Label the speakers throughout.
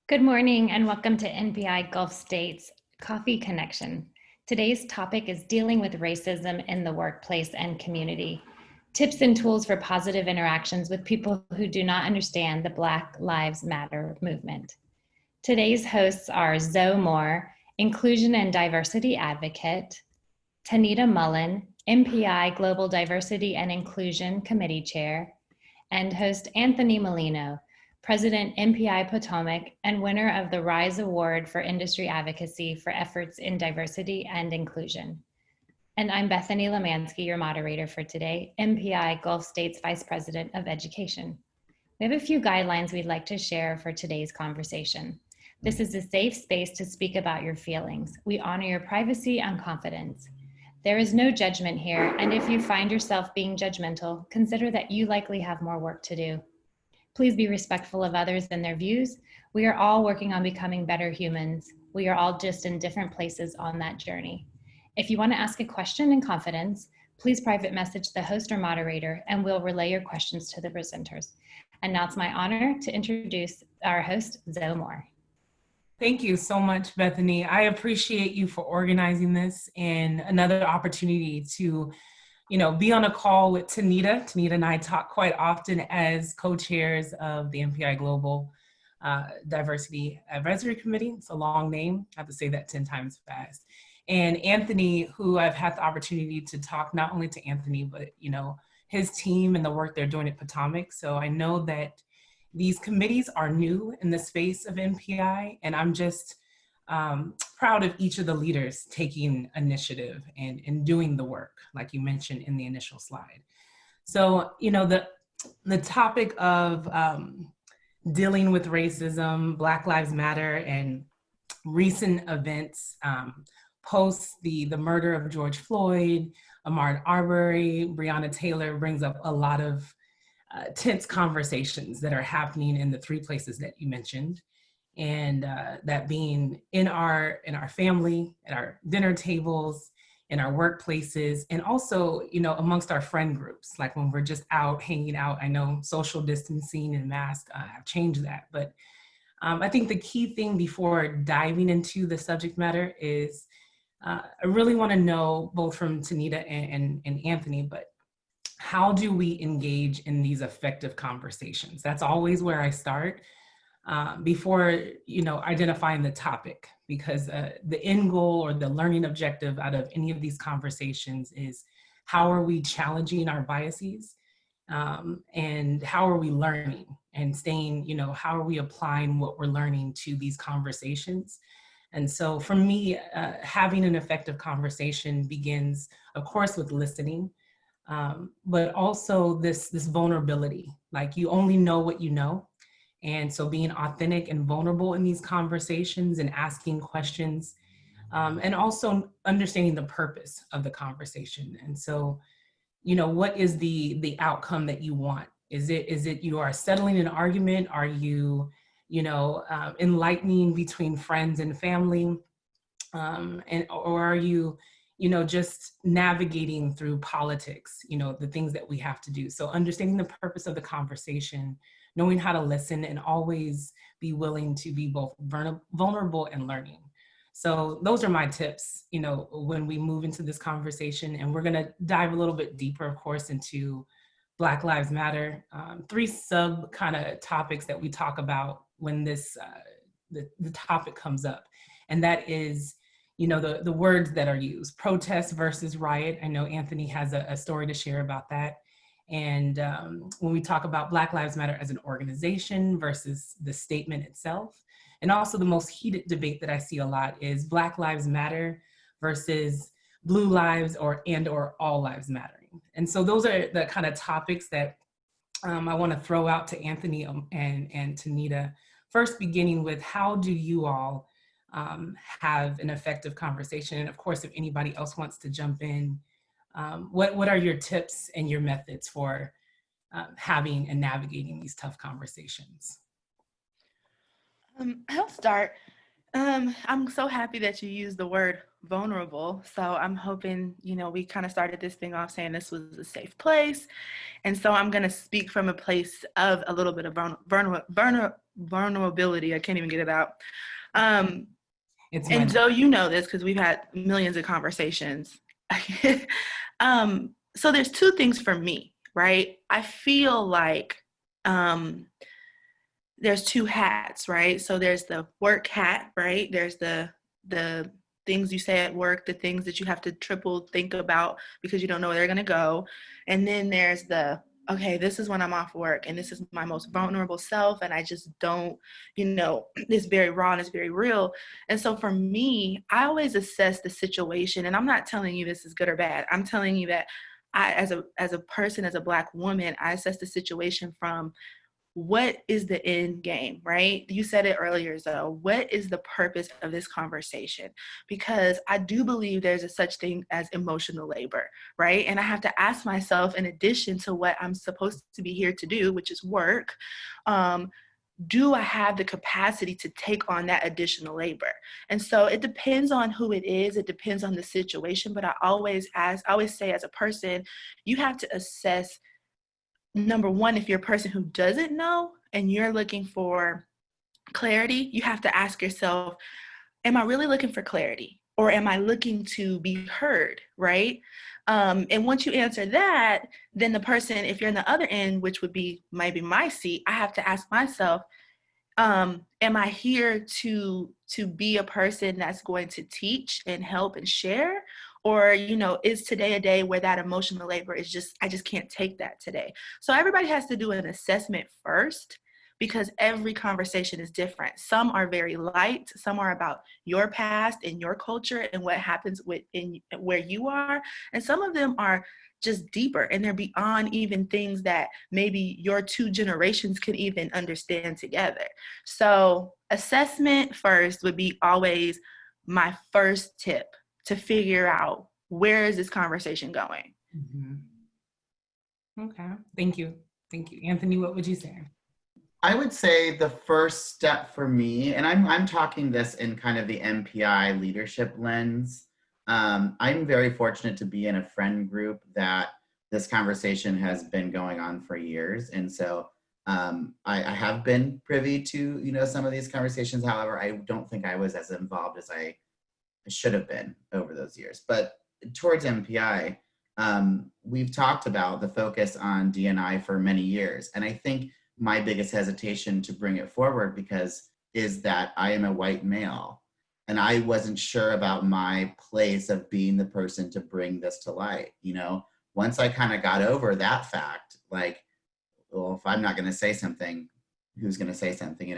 Speaker 1: Good morning and welcome to NPI Gulf States Coffee Connection. Today's topic is dealing with racism in the workplace and community. Tips and tools for positive interactions with people who do not understand the Black Lives Matter movement. Today's hosts are Zoe Moore, Inclusion and Diversity Advocate, Tanida Mullen, MPI Global Diversity and Inclusion Committee Chair, and host Anthony Molino, President MPI Potomac and winner of the RISE Award for Industry Advocacy for efforts in diversity and inclusion. And I'm Bethany Lemanski, your moderator for today, MPI Gulf States Vice President of Education. We have a few guidelines we'd like to share for today's conversation. This is a safe space to speak about your feelings. We honor your privacy and confidence. There is no judgment here, and if you find yourself being judgmental, consider that you likely have more work to do. Please be respectful of others and their views. We are all working on becoming better humans. We are all just in different places on that journey. If you want to ask a question in confidence, please private message the host or moderator and we'll relay your questions to the presenters. And now it's my honor to introduce our host, Zoe Moore.
Speaker 2: Thank you so much, Bethany. I appreciate you for organizing this and another opportunity to be on a call with Tanida. Tanida and I talk quite often as co-chairs of the MPI Global Diversity Advisory Committee. It's a long name. I have to say that 10 times fast. And Anthony, who I've had the opportunity to talk not only to Anthony, but his team and the work they're doing at Potomac. So I know that these committees are new in the space of MPI, and I'm just proud of each of the leaders taking initiative and doing the work, like you mentioned in the initial slide. So, the topic of dealing with racism, Black Lives Matter, and recent events post the murder of George Floyd, Ahmaud Arbery, Breonna Taylor brings up a lot of tense conversations that are happening in the three places that you mentioned. And that being in our family, at our dinner tables, in our workplaces, and also, amongst our friend groups, like when we're just out hanging out. I know social distancing and masks have changed that, but I think the key thing before diving into the subject matter is I really want to know, both from Tanida and Anthony, but how do we engage in these effective conversations? That's always where I start. Before identifying the topic, because the end goal or the learning objective out of any of these conversations is how are we challenging our biases, and how are we learning and staying, how are we applying what we're learning to these conversations. And so for me, having an effective conversation begins, of course, with listening, but also this vulnerability, like you only know what you know. And so being authentic and vulnerable in these conversations and asking questions, and also understanding the purpose of the conversation. And so, what is the outcome that you want? Is it you are settling an argument? Are you, enlightening between friends and family? Or are you, just navigating through politics, the things that we have to do. So understanding the purpose of the conversation, knowing how to listen, and always be willing to be both vulnerable and learning. So those are my tips, when we move into this conversation. And we're gonna dive a little bit deeper, of course, into Black Lives Matter. Three sub kind of topics that we talk about when this, the topic comes up. And that is, the words that are used, protest versus riot. I know Anthony has a story to share about that. And when we talk about Black Lives Matter as an organization versus the statement itself. And also the most heated debate that I see a lot is Black Lives Matter versus blue lives or all lives mattering. And so those are the kind of topics that I want to throw out to Anthony and Tanida. First, beginning with, how do you all have an effective conversation? And of course, if anybody else wants to jump in, what are your tips and your methods for having and navigating these tough conversations?
Speaker 3: I'll start. I'm so happy that you used the word vulnerable. So I'm hoping, we kind of started this thing off saying this was a safe place. And so I'm going to speak from a place of a little bit of vulnerability. I can't even get it out. And
Speaker 2: It's
Speaker 3: Joe, you know this because we've had millions of conversations. So there's two things for me, right? I feel like there's two hats, right? So there's the work hat, right? There's the things you say at work, the things that you have to triple think about because you don't know where they're going to go. And then there's the, okay, this is when I'm off work and this is my most vulnerable self and I just don't, it's very raw and it's very real. And so for me, I always assess the situation, and I'm not telling you this is good or bad. I'm telling you that I, as a person, as a Black woman, I assess the situation from what is the end game, right? You said it earlier, Zoe. What is the purpose of this conversation? Because I do believe there's a such thing as emotional labor, right? And I have to ask myself, in addition to what I'm supposed to be here to do, which is work, do I have the capacity to take on that additional labor? And so it depends on who it is. It depends on the situation. But I always say as a person, you have to assess, number one, if you're a person who doesn't know and you're looking for clarity, you have to ask yourself, am I really looking for clarity? Or am I looking to be heard, right? And once you answer that, then the person, if you're in the other end, which would be maybe my seat, I have to ask myself, am I here to be a person that's going to teach and help and share? Or, is today a day where that emotional labor is just, I just can't take that today. So everybody has to do an assessment first, because every conversation is different. Some are very light. Some are about your past and your culture and what happens within where you are. And some of them are just deeper, and they're beyond even things that maybe your two generations can even understand together. So assessment first would be always my first tip to figure out, where is this conversation going?
Speaker 2: Mm-hmm. Okay, thank you. Anthony, what would you say?
Speaker 4: I would say the first step for me, and I'm talking this in kind of the MPI leadership lens. I'm very fortunate to be in a friend group that this conversation has been going on for years. And so I have been privy to, some of these conversations. However, I don't think I was as involved as I should have been over those years. But towards MPI, we've talked about the focus on D&I for many years. And I think my biggest hesitation to bring it forward is that I am a white male, and I wasn't sure about my place of being the person to bring this to light. Once I kind of got over that fact, like, well, if I'm not going to say something, who's going to say something,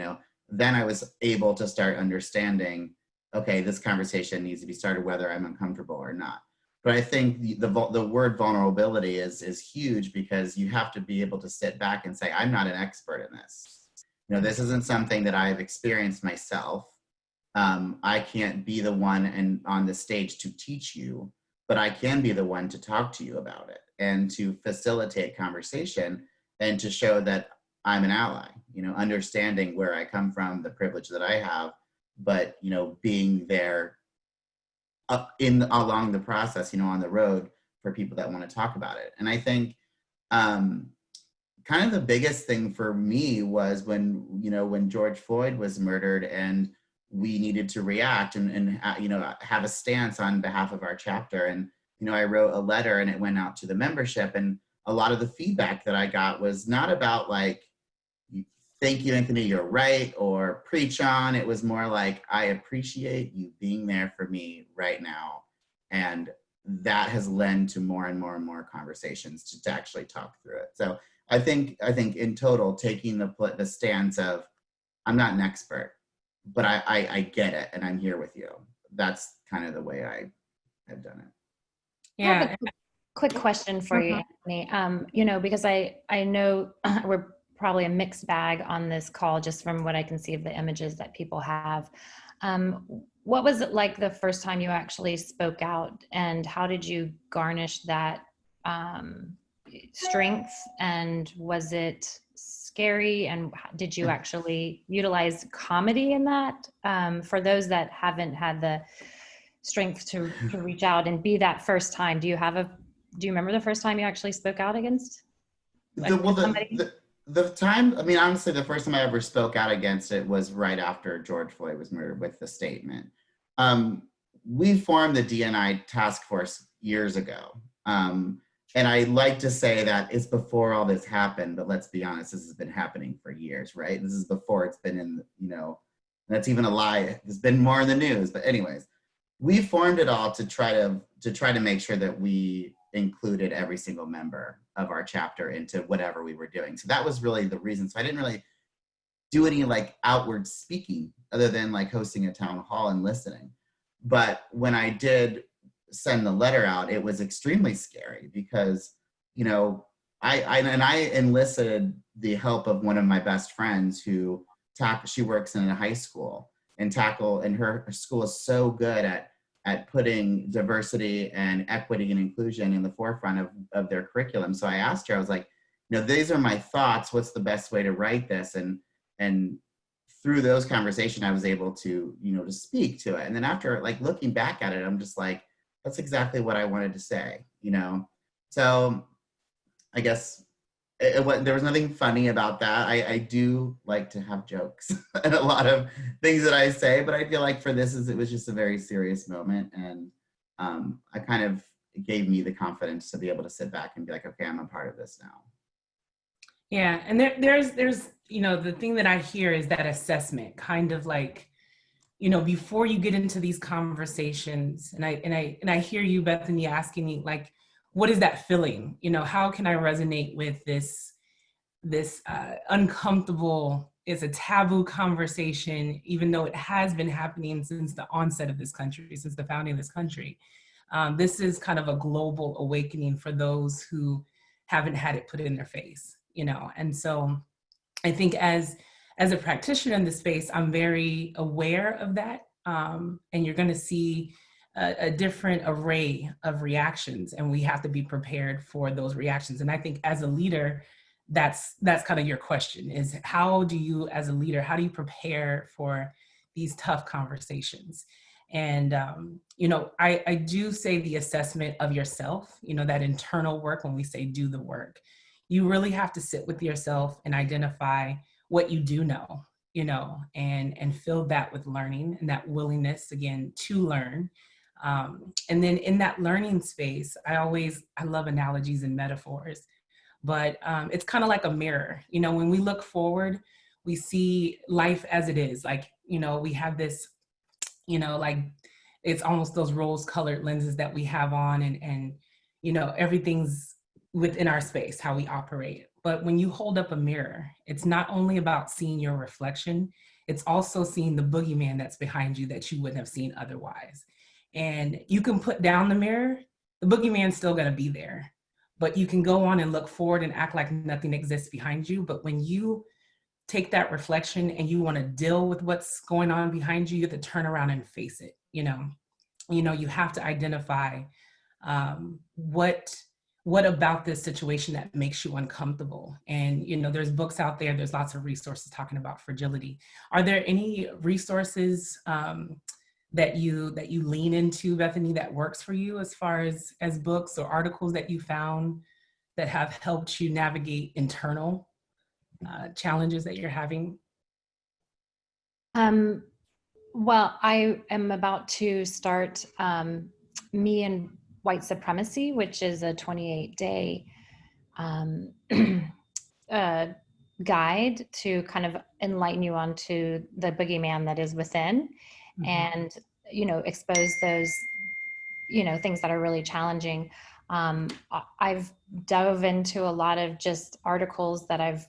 Speaker 4: then I was able to start understanding, okay, this conversation needs to be started whether I'm uncomfortable or not. But I think the word vulnerability is huge, because you have to be able to sit back and say, I'm not an expert in this. This isn't something that I've experienced myself. I can't be the one on the stage to teach you, but I can be the one to talk to you about it and to facilitate conversation and to show that I'm an ally, understanding where I come from, the privilege that I have, but, being there along the process, on the road for people that want to talk about it. And I think kind of the biggest thing for me was when George Floyd was murdered, and we needed to react and have a stance on behalf of our chapter. And, I wrote a letter and it went out to the membership, and a lot of the feedback that I got was not about like, thank you, Anthony, you're right, or preach on. It was more like, I appreciate you being there for me right now. And that has led to more and more and more conversations to actually talk through it. So I think in total, taking the stance of, I'm not an expert, but I get it, and I'm here with you. That's kind of the way I have done it.
Speaker 1: Yeah. I have a quick question for you, Anthony. Because I know we're probably a mixed bag on this call, just from what I can see of the images that people have. What was it like the first time you actually spoke out, and how did you garnish that strength? And was it scary? And did you actually utilize comedy in that? For those that haven't had the strength to reach out and be that first time, do you remember the first time you actually spoke out against somebody?
Speaker 4: the time, I mean, honestly, the first time I ever spoke out against it was right after George Floyd was murdered with the statement. Um, we formed the DNI task force years ago. And I like to say that it's before all this happened, but let's be honest, this has been happening for years, right? This is before it's been in, you know, that's even a lie. It's been more in the news, but anyways, we formed it all to try to make sure that we included every single member of our chapter into whatever we were doing. So that was really the reason. So I didn't really do any like outward speaking other than like hosting a town hall and listening. But when I did send the letter out, it was extremely scary because, you know, I enlisted the help of one of my best friends who she works in a high school and her school is so good at putting diversity and equity and inclusion in the forefront of their curriculum. So I asked her, I was like, you know, these are my thoughts. What's the best way to write this? And through those conversations, I was able to, you know, to speak to it. And then after like looking back at it, I'm just like, that's exactly what I wanted to say, you know? So I guess there was nothing funny about that. I do like to have jokes and a lot of things that I say, but I feel like for this it was just a very serious moment. And I kind of gave me the confidence to be able to sit back and be like, okay, I'm a part of this now.
Speaker 2: Yeah, and there's you know, the thing that I hear is that assessment, kind of like, you know, before you get into these conversations, and I hear you, Bethany, asking me like, what is that feeling? You know, how can I resonate with this uncomfortable, it's a taboo conversation, even though it has been happening since the onset of this country, since the founding of this country. This is kind of a global awakening for those who haven't had it put in their face, you know? And so I think as a practitioner in this space, I'm very aware of that. And you're gonna see a different array of reactions, and we have to be prepared for those reactions. And I think as a leader, that's kind of your question, is how do you, as a leader, how do you prepare for these tough conversations? And, you know, I do say the assessment of yourself, you know, that internal work. When we say do the work, you really have to sit with yourself and identify what you do know, you know, and fill that with learning and that willingness, again, to learn. And then in that learning space, I love analogies and metaphors, but it's kind of like a mirror. You know, when we look forward, we see life as it is. Like, you know, we have this, you know, like it's almost those rose-colored lenses that we have on, and you know, everything's within our space, how we operate. But when you hold up a mirror, it's not only about seeing your reflection, it's also seeing the boogeyman that's behind you that you wouldn't have seen otherwise. And you can put down the mirror, the boogeyman's still gonna be there, but you can go on and look forward and act like nothing exists behind you. But when you take that reflection and you wanna deal with what's going on behind you, you have to turn around and face it, you know? You have to identify what about this situation that makes you uncomfortable. And, you know, there's books out there, there's lots of resources talking about fragility. Are there any resources that you lean into, Bethany, that works for you as far as books or articles that you found that have helped you navigate internal challenges that you're having?
Speaker 1: Well, I am about to start Me and White Supremacy, which is a 28-day guide to kind of enlighten you onto the boogeyman that is within, and, you know, expose those, you know, things that are really challenging. I've dove into a lot of just articles that I've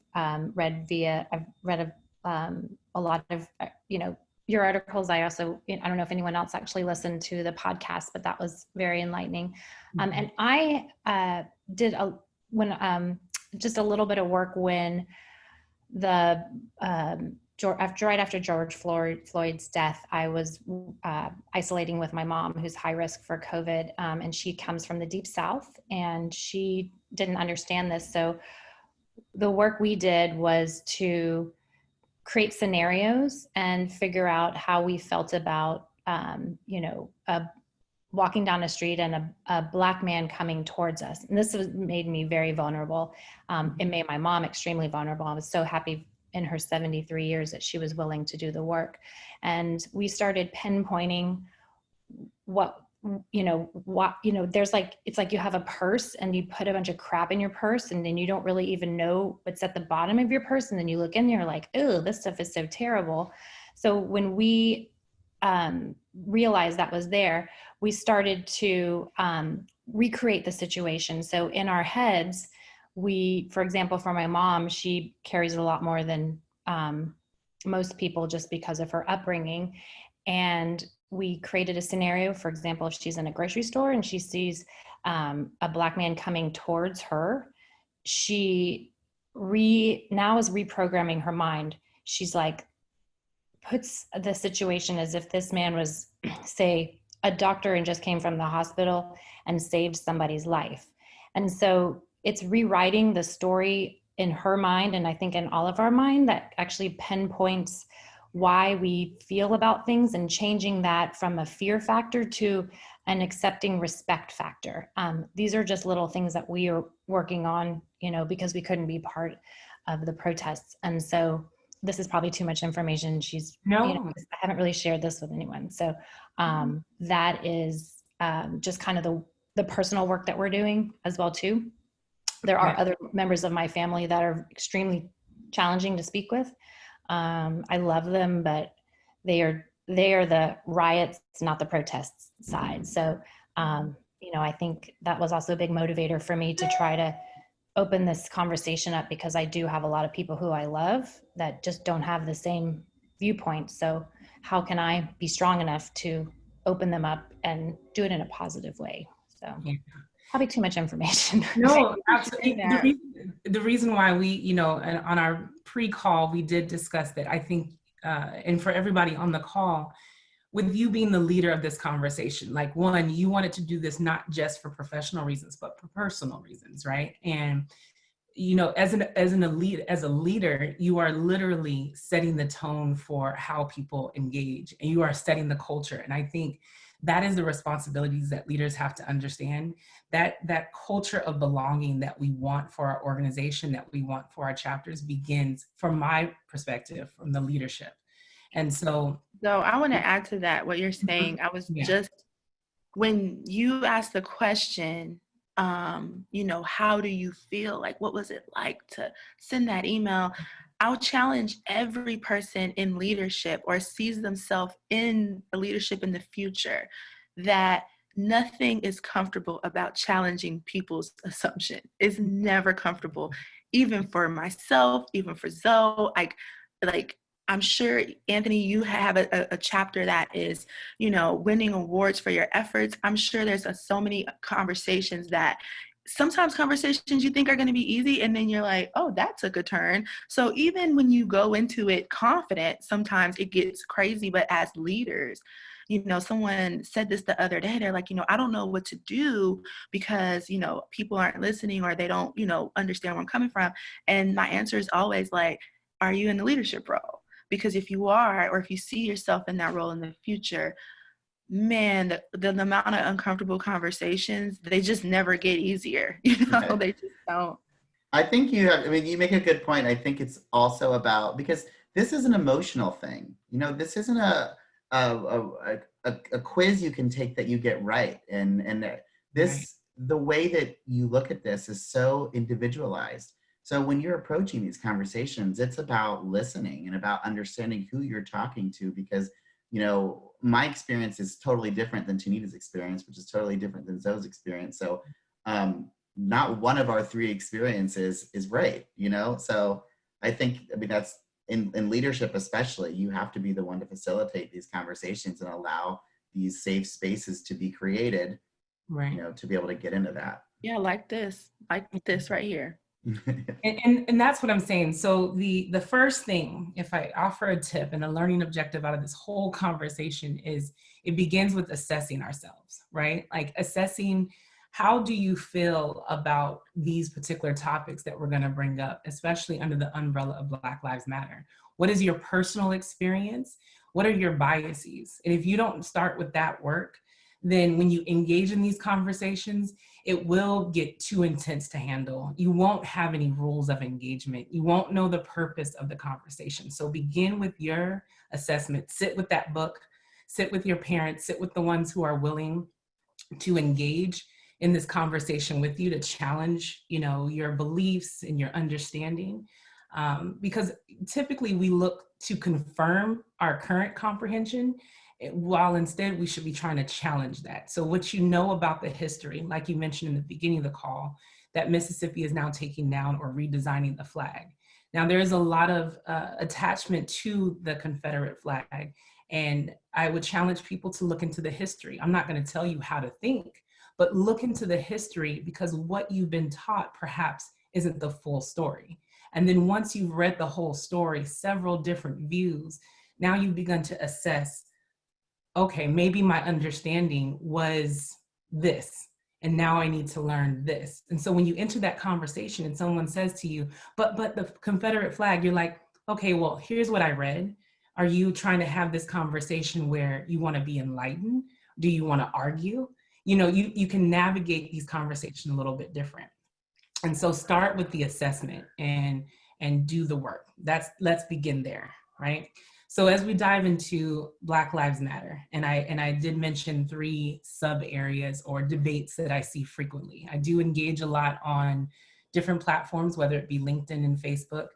Speaker 1: read I've read a lot of, you know, your articles. I also, I don't know if anyone else actually listened to the podcast, but that was very enlightening. And I did just a little bit of work when the right after George Floyd's death. I was isolating with my mom, who's high risk for COVID, and she comes from the Deep South, and she didn't understand this. So the work we did was to create scenarios and figure out how we felt about, you know, walking down the street and a Black man coming towards us. And made me very vulnerable. It made my mom extremely vulnerable. I was so happy in her 73 years that she was willing to do the work. And we started pinpointing there's like, it's like you have a purse and you put a bunch of crap in your purse and then you don't really even know what's at the bottom of your purse. And then you look in there like, oh, this stuff is so terrible. So when we realized that was there, we started to recreate the situation. So in our heads, for example, for my mom, she carries a lot more than most people just because of her upbringing. And we created a scenario, for example, if she's in a grocery store and she sees a Black man coming towards her, she now is reprogramming her mind. She's like, puts the situation as if this man was, say, a doctor and just came from the hospital and saved somebody's life. And so it's rewriting the story in her mind, and I think in all of our mind, that actually pinpoints why we feel about things and changing that from a fear factor to an accepting respect factor. These are just little things that we are working on, because we couldn't be part of the protests. And so this is probably too much information. I haven't really shared this with anyone. So that is just kind of the personal work that we're doing as well too. There are other members of my family that are extremely challenging to speak with. I love them, but they are the riots, not the protests side. So, I think that was also a big motivator for me to try to open this conversation up, because I do have a lot of people who I love that just don't have the same viewpoint. So how can I be strong enough to open them up and do it in a positive way? So probably too much information.
Speaker 2: No, absolutely. The reason why we, on our pre-call, we did discuss that, I think, and for everybody on the call, with you being the leader of this conversation, like, one, you wanted to do this not just for professional reasons, but for personal reasons, right? And, as a leader, you are literally setting the tone for how people engage, and you are setting the culture. And I think that is the responsibilities that leaders have to understand, that culture of belonging that we want for our organization, that we want for our chapters, begins, from my perspective, from the leadership. And so
Speaker 3: I want to add to that what you're saying. I was just, when you asked the question, how do you feel? Like, what was it like to send that email? I'll challenge every person in leadership or sees themselves in leadership in the future that nothing is comfortable about challenging people's assumption. It's never comfortable, even for myself, even for Zoe. Like I'm sure, Anthony, you have a chapter that is, winning awards for your efforts. I'm sure there's so many conversations that sometimes conversations you think are going to be easy, and then you're like, oh, that took a turn. So even when you go into it confident, sometimes it gets crazy. But as leaders, someone said this the other day, they're like, I don't know what to do because, people aren't listening or they don't, understand where I'm coming from. And my answer is always like, are you in the leadership role? Because if you are, or if you see yourself in that role in the future, man, the amount of uncomfortable conversations, they just never get easier.
Speaker 4: Right.
Speaker 3: They just don't.
Speaker 4: I think you make a good point. I think it's also about, because this is an emotional thing. This isn't a quiz you can take that you get right. And this, right. The way that you look at this is so individualized. So when you're approaching these conversations, it's about listening and about understanding who you're talking to, because, my experience is totally different than Tanida's experience, which is totally different than Zoe's experience. So not one of our three experiences is right, So I think, that's in leadership especially, you have to be the one to facilitate these conversations and allow these safe spaces to be created, right? To be able to get into that.
Speaker 3: Yeah, like this right here.
Speaker 2: And that's what I'm saying. So the first thing, if I offer a tip and a learning objective out of this whole conversation, is it begins with assessing ourselves, right? Like assessing, how do you feel about these particular topics that we're going to bring up, especially under the umbrella of Black Lives Matter? What is your personal experience? What are your biases? And if you don't start with that work, then when you engage in these conversations, it will get too intense to handle. You won't have any rules of engagement. You won't know the purpose of the conversation. So begin with your assessment. Sit with that book, sit with your parents, sit with the ones who are willing to engage in this conversation with you, to challenge, your beliefs and your understanding. Because typically we look to confirm our current comprehension, while instead we should be trying to challenge that. So what you know about the history, like you mentioned in the beginning of the call, that Mississippi is now taking down or redesigning the flag. Now there is a lot of attachment to the Confederate flag, and I would challenge people to look into the history. I'm not going to tell you how to think, but look into the history, because what you've been taught perhaps isn't the full story. And then once you've read the whole story, several different views, now you've begun to assess, okay, maybe my understanding was this, and now I need to learn this. And so when you enter that conversation and someone says to you, but the Confederate flag, you're like, okay, well, here's what I read. Are you trying to have this conversation where you want to be enlightened? Do you want to argue? You can navigate these conversations a little bit different. And so start with the assessment and do the work. Let's begin there, right? So as we dive into Black Lives Matter, and I did mention 3 sub areas or debates that I see frequently. I do engage a lot on different platforms, whether it be LinkedIn and Facebook.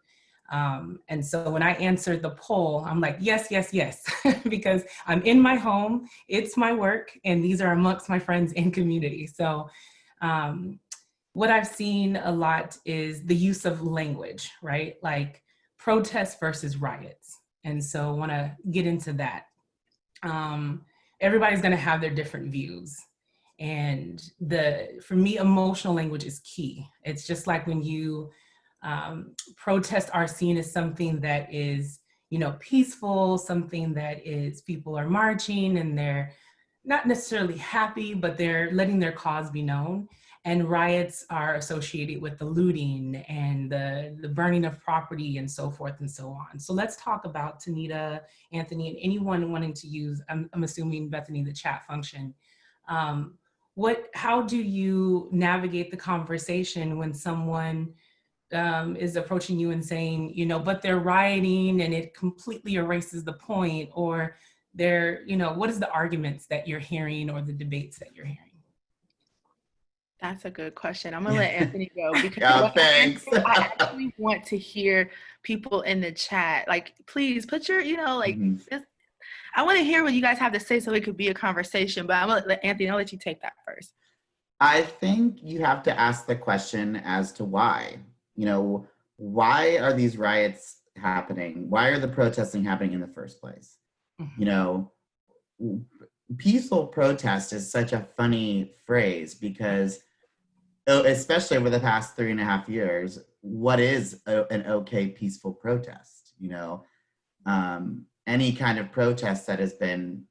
Speaker 2: And so when I answered the poll, I'm like, yes, yes, yes, because I'm in my home, it's my work, and these are amongst my friends and community. So what I've seen a lot is the use of language, right? Like protests versus riots. And so I want to get into that. Everybody's going to have their different views. And for me, emotional language is key. It's just like when you protests are seen as something that is, peaceful, something that is, people are marching and they're not necessarily happy, but they're letting their cause be known. And riots are associated with the looting and the burning of property and so forth and so on. So let's talk about, Tanida, Anthony, and anyone wanting to use, I'm assuming Bethany, the chat function. How do you navigate the conversation when someone is approaching you and saying, but they're rioting and it completely erases the point, or what is the arguments that you're hearing or the debates that you're hearing?
Speaker 3: That's a good question. I'm gonna let Anthony go because
Speaker 4: thanks.
Speaker 3: I actually want to hear people in the chat. Like, please put your, I want to hear what you guys have to say so it could be a conversation. But I'm gonna let Anthony. I'll let you take that first.
Speaker 4: I think you have to ask the question as to why. Why are these riots happening? Why are the protesting happening in the first place? Peaceful protest is such a funny phrase because, especially over the past 3.5 years, what is an okay peaceful protest? Any kind of protest that has been,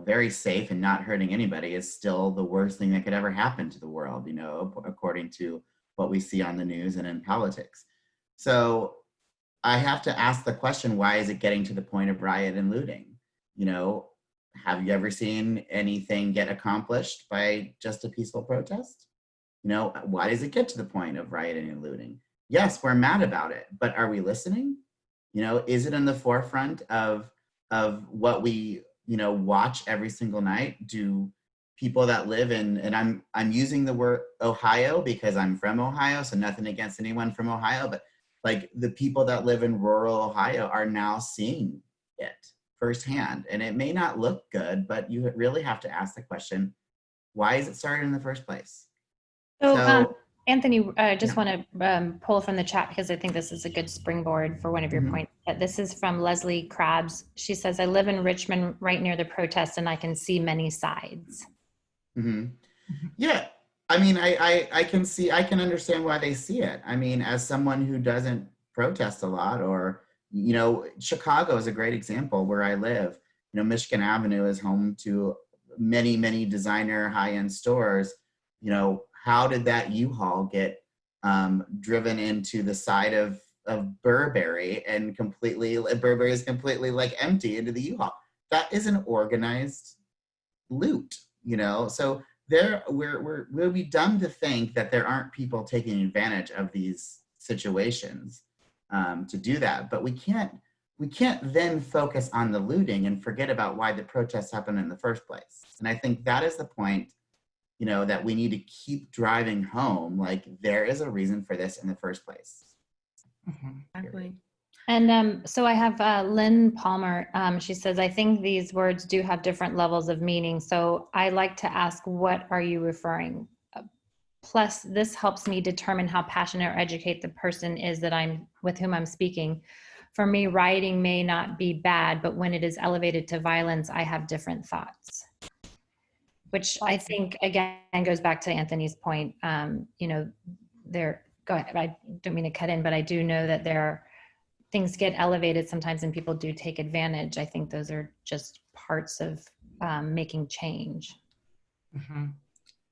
Speaker 4: very safe and not hurting anybody is still the worst thing that could ever happen to the world, according to what we see on the news and in politics. So I have to ask the question, why is it getting to the point of riot and looting? Have you ever seen anything get accomplished by just a peaceful protest? Why does it get to the point of rioting and looting? Yes, we're mad about it, but are we listening? Is it in the forefront of what we, watch every single night? Do people that live in, and I'm using the word Ohio because I'm from Ohio, so nothing against anyone from Ohio, but like the people that live in rural Ohio are now seeing it firsthand. And it may not look good, but you really have to ask the question, why is it started in the first place?
Speaker 1: So Anthony, I just want to pull from the chat because I think this is a good springboard for one of your points. This is from Leslie Krabs. She says, I live in Richmond right near the protests and I can see many sides.
Speaker 4: Yeah, I mean, I can understand why they see it. I mean, as someone who doesn't protest a lot, or, Chicago is a great example where I live. Michigan Avenue is home to many, many designer high-end stores. How did that U-Haul get driven into the side of Burberry and Burberry is completely like empty into the U-Haul? That is an organized loot. you know? So we'll be dumb to think that there aren't people taking advantage of these situations to do that. But we can't then focus on the looting and forget about why the protests happened in the first place. And I think that is the point, you know, that we need to keep driving home. Like, there is a reason for this in the first place.
Speaker 3: Exactly.
Speaker 1: And so I have Lynn Palmer. She says, I think these words do have different levels of meaning. So I like to ask, what are you referring? Plus, this helps me determine how passionate or educated the person is that I'm with whom I'm speaking. For me, rioting may not be bad, but when it is elevated to violence, I have different thoughts. Which I think, again, goes back to Anthony's point. You know, go ahead. I don't mean to cut in, but I do know that things get elevated sometimes and people do take advantage. I think those are just parts of making change.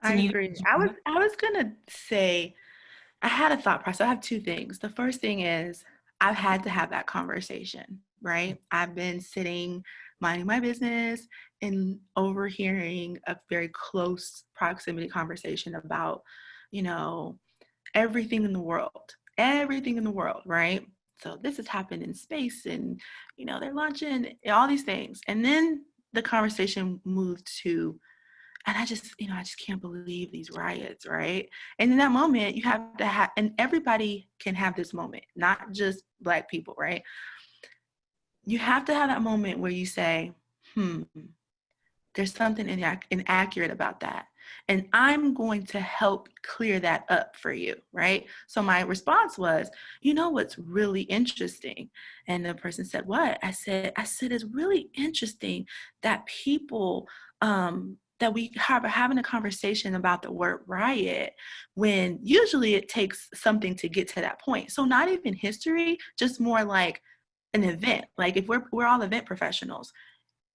Speaker 3: I agree. I was gonna say, I had a thought process. I have two things. The first thing is, I've had to have that conversation, right? I've been sitting, minding my business, and overhearing a very close proximity conversation about, you know, everything in the world, right? So this has happened in space, and, you know, they're launching all these things. And then the conversation moved to, and I just can't believe these riots, right? And in that moment, you have to have, and everybody can have this moment, not just Black people, right? You have to have that moment where you say, there's something inaccurate about that. And I'm going to help clear that up for you, right? So my response was, you know what's really interesting? And the person said, what? I said, it's really interesting that people, that we are having a conversation about the word riot when usually it takes something to get to that point. So not even history, just more like an event. Like, if we're all event professionals,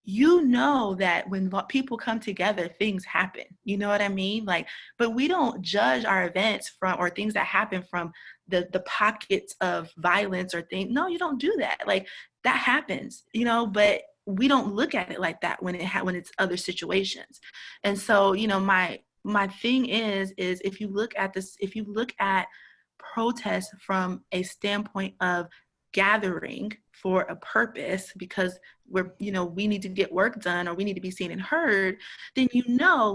Speaker 3: you know that when people come together, things happen. You know what I mean? Like, but we don't judge our events from, or things that happen from the pockets of violence or things. No, you don't do that. Like, that happens, you know, but we don't look at it like that when it's other situations. And so, you know, my thing is if you look at protests from a standpoint of gathering for a purpose, because we need to get work done, or we need to be seen and heard, then,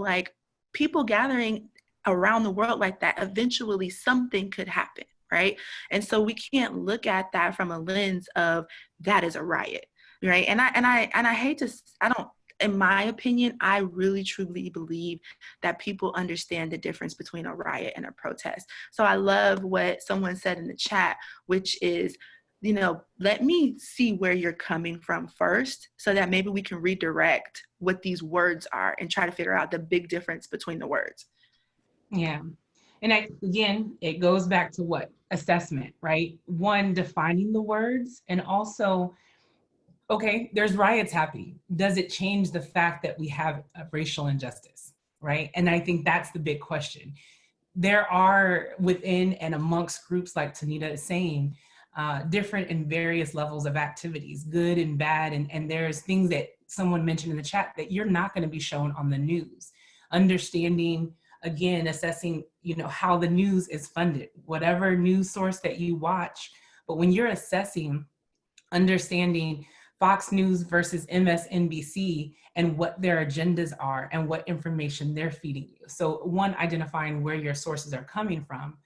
Speaker 3: like, people gathering around the world like that, eventually something could happen, right? And so we can't look at that from a lens of that is a riot, right? And I hate to, in my opinion, I really truly believe that people understand the difference between a riot and a protest. So I love what someone said in the chat, which is, let me see where you're coming from first, so that maybe we can redirect what these words are and try to figure out the big difference between the words.
Speaker 2: Yeah. And again, it goes back to what? Assessment, right? One, defining the words, and also, okay, there's riots happening. Does it change the fact that we have a racial injustice, right? And I think that's the big question. There are, within and amongst groups like Tanida is saying, different and various levels of activities, good and bad. And there's things that someone mentioned in the chat that you're not going to be shown on the news. Understanding, again, assessing, how the news is funded, whatever news source that you watch. But when you're assessing, understanding Fox News versus MSNBC and what their agendas are and what information they're feeding you. So one, identifying where your sources are coming from.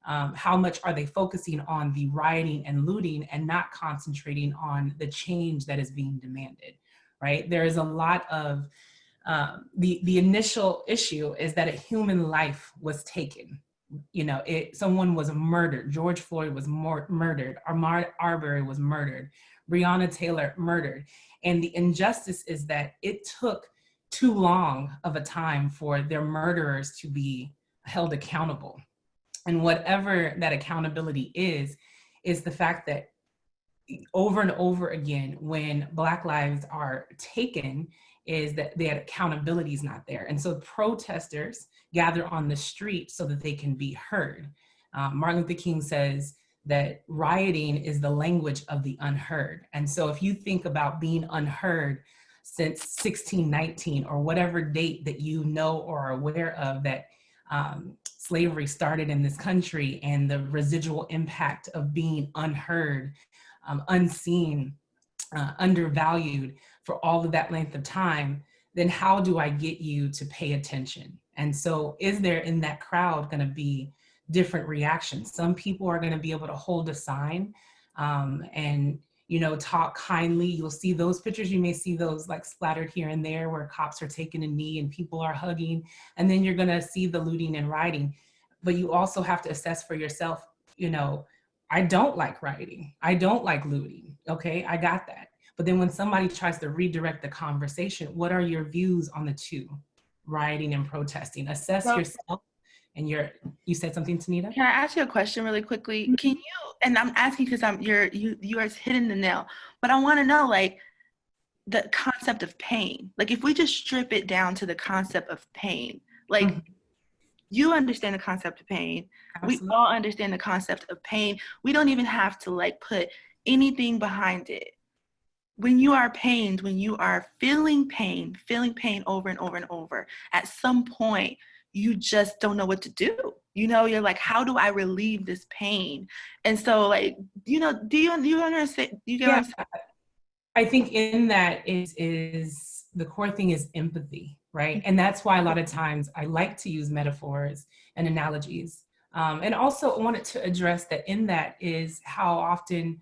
Speaker 2: How much are they focusing on the rioting and looting and not concentrating on the change that is being demanded, right? There is a lot of, the initial issue is that a human life was taken. Someone was murdered. George Floyd was murdered. Ahmaud Arbery was murdered. Breonna Taylor murdered. And the injustice is that it took too long of a time for their murderers to be held accountable. And whatever that accountability is the fact that over and over again, when Black lives are taken, is that that accountability is not there. And so protesters gather on the street so that they can be heard. Martin Luther King says that rioting is the language of the unheard. And so if you think about being unheard, since 1619 or whatever date that you know or are aware of that slavery started in this country, and the residual impact of being unheard, unseen, undervalued for all of that length of time, then how do I get you to pay attention? And so is there in that crowd going to be different reactions? Some people are going to be able to hold a sign and, you know, talk kindly. You'll see those pictures. You may see those like splattered here and there where cops are taking a knee and people are hugging. And then you're going to see the looting and rioting. But you also have to assess for yourself, you know, I don't like rioting. I don't like looting. Okay, I got that. But then when somebody tries to redirect the conversation, what are your views on the two, rioting and protesting? Assess yourself. And you said something, Tanida?
Speaker 3: Can I ask you a question really quickly? Can you, and I'm asking because you are hitting the nail, but I want to know, like, the concept of pain. Like, if we just strip it down to the concept of pain, like, you understand the concept of pain. Absolutely. We all understand the concept of pain. We don't even have to like put anything behind it. When you are pained, when you are feeling pain over and over and over, at some point, you just don't know what to do. You know, you're like, how do I relieve this pain? And so, like, you know, do you understand? You get what I'm saying?
Speaker 2: I think in that is the core thing is empathy, right? And that's why a lot of times I like to use metaphors and analogies. And also I wanted to address that in that is how often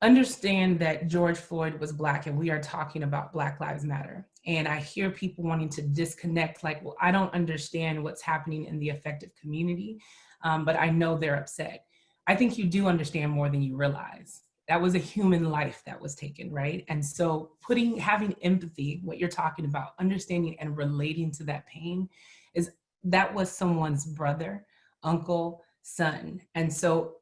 Speaker 2: understand that George Floyd was Black and we are talking about Black Lives Matter. And I hear people wanting to disconnect, like, well, I don't understand what's happening in the affected community, but I know they're upset. I think you do understand more than you realize. That was a human life that was taken, right? And so having empathy, what you're talking about, understanding and relating to that pain, is that was someone's brother, uncle, son. And so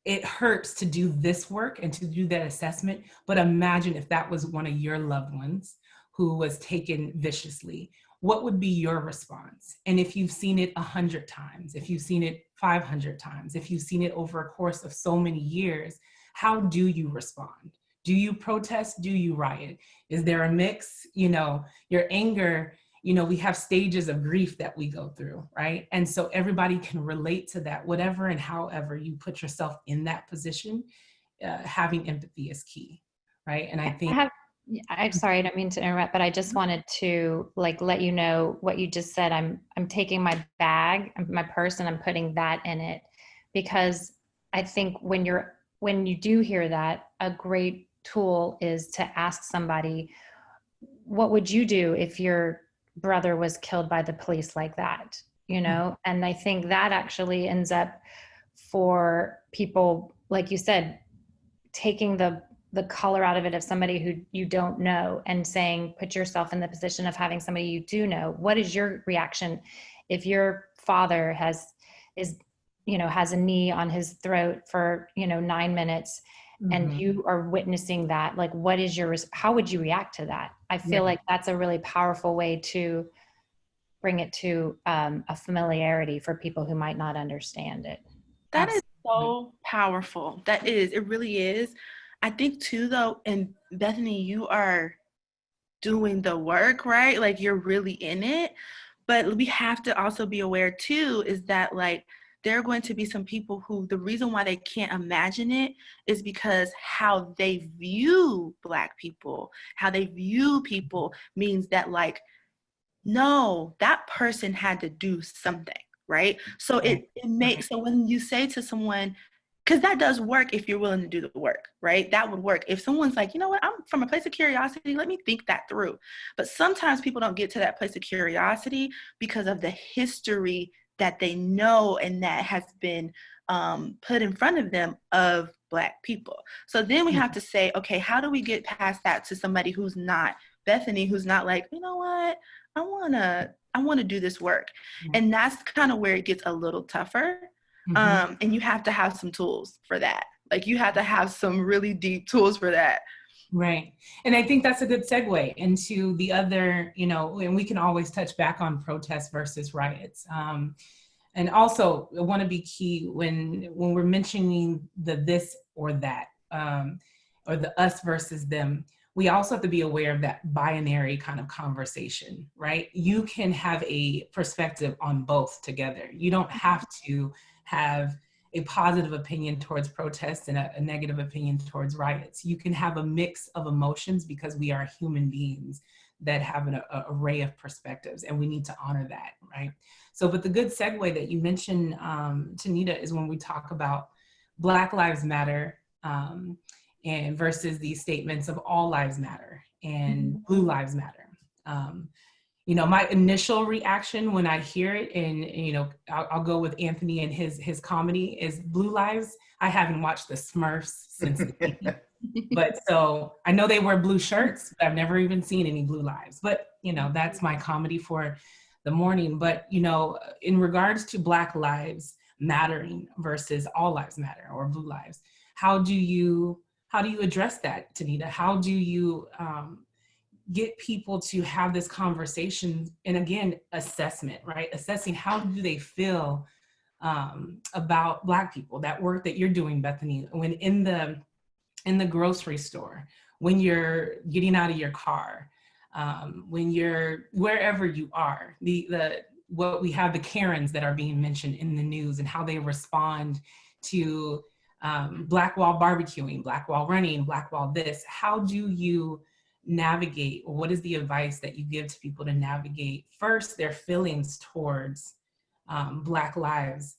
Speaker 2: it hurts to do this work and to do that assessment, but imagine if that was one of your loved ones who was taken viciously. What would be your response? And if you've seen it 100 times, if you've seen it 500 times, if you've seen it over a course of so many years, how do you respond? Do you protest? Do you riot? Is there a mix? You know, your anger, you know, we have stages of grief that we go through, right? And so everybody can relate to that, whatever and however you put yourself in that position, having empathy is key, right? And I think-
Speaker 1: I'm sorry, I don't mean to interrupt, but I just wanted to like let you know what you just said. I'm taking my bag, my purse, and I'm putting that in it, because I think when you do hear that, a great tool is to ask somebody, what would you do if your brother was killed by the police like that? You know, and I think that actually ends up for people, like you said, taking the color out of it of somebody who you don't know and saying, put yourself in the position of having somebody you do know. What is your reaction if your father has a knee on his throat for, 9 minutes and you are witnessing that? Like, what is how would you react to that? I feel like that's a really powerful way to bring it to a familiarity for people who might not understand it.
Speaker 3: That is so powerful. That is, it really is. I think too, though, and Bethany, you are doing the work, right? Like, you're really in it. But we have to also be aware too, is that like, there are going to be some people who the reason why they can't imagine it is because how they view Black people, how they view people means that like, no, that person had to do something, right? So it makes, so when you say to someone, because that does work if you're willing to do the work, right? That would work. If someone's like, you know what, I'm from a place of curiosity, let me think that through. But sometimes people don't get to that place of curiosity because of the history that they know and that has been put in front of them of Black people. So then we have to say, okay, how do we get past that to somebody who's not Bethany, who's not like, you know what, I wanna do this work. And that's kind of where it gets a little tougher. And you have to have some tools for that. Like, you have to have some really deep tools for that.
Speaker 2: Right. And I think that's a good segue into the other, and we can always touch back on protests versus riots. And also I want to be key when we're mentioning the this or that, or the us versus them. we also have to be aware of that binary kind of conversation, right? You can have a perspective on both together. You don't have to have a positive opinion towards protests and a negative opinion towards riots. You can have a mix of emotions because we are human beings that have an array of perspectives, and we need to honor that, right? So, but the good segue that you mentioned, Tanida, is when we talk about Black Lives Matter, and versus these statements of all lives matter and blue lives matter. You know, my initial reaction when I hear it, and you know, I'll go with Anthony and his comedy, is blue lives. I haven't watched the Smurfs since the 80s. But so I know they wear blue shirts, but I've never even seen any blue lives. But you know, that's my comedy for the morning. But you know, in regards to Black lives mattering versus all lives matter or blue lives, how do you address that, Tanida? How do you get people to have this conversation? And again, assessment, right? Assessing how do they feel about Black people, that work that you're doing, Bethany, when in the grocery store, when you're getting out of your car, when you're wherever you are, what we have, the Karens that are being mentioned in the news and how they respond to Black wall barbecuing, Black wall running, Black wall this. How do you navigate, or what is the advice that you give to people to navigate first their feelings towards Black lives,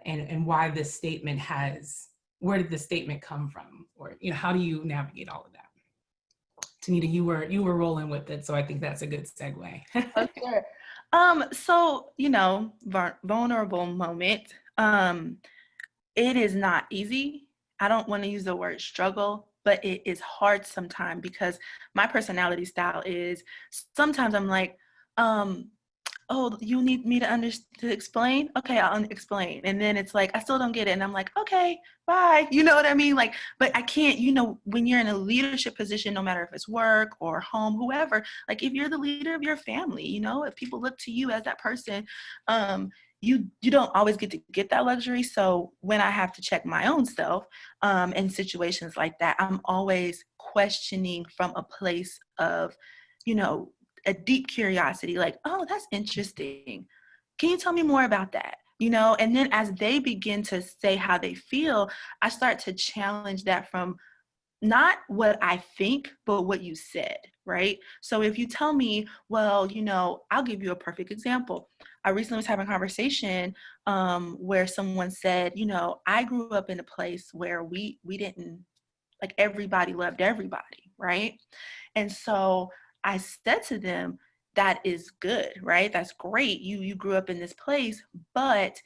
Speaker 2: and why this statement where did this statement come from? Or, you know, how do you navigate all of that? Tanida, you were rolling with it, so I think that's a good segue.
Speaker 3: Oh, sure. So, you know, vulnerable moment. It is not easy. I don't want to use the word struggle, but it is hard sometimes because my personality style is sometimes I'm like, oh, you need me to explain? Okay, I'll explain. And then it's like, I still don't get it. And I'm like, okay, bye. You know what I mean? Like, but I can't, you know, when you're in a leadership position, no matter if it's work or home, whoever, like if you're the leader of your family, you know, if people look to you as that person, you don't always get to get that luxury. So when I have to check my own self in situations like that, I'm always questioning from a place of, you know, a deep curiosity, like, oh, that's interesting. Can you tell me more about that? You know, and then as they begin to say how they feel, I start to challenge that from not what I think, but what you said, right? So if you tell me, well, you know, I'll give you a perfect example. I recently was having a conversation where someone said, you know, I grew up in a place where we didn't, like, everybody loved everybody, right? And so I said to them, that is good, right? That's great. You grew up in this place, but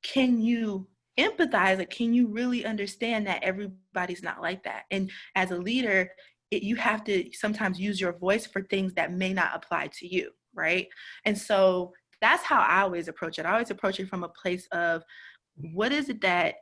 Speaker 3: can you empathize? Like, can you really understand that everybody's not like that? And as a leader, you have to sometimes use your voice for things that may not apply to you, right? And so that's how I always approach it. I always approach it from a place of, what is it that,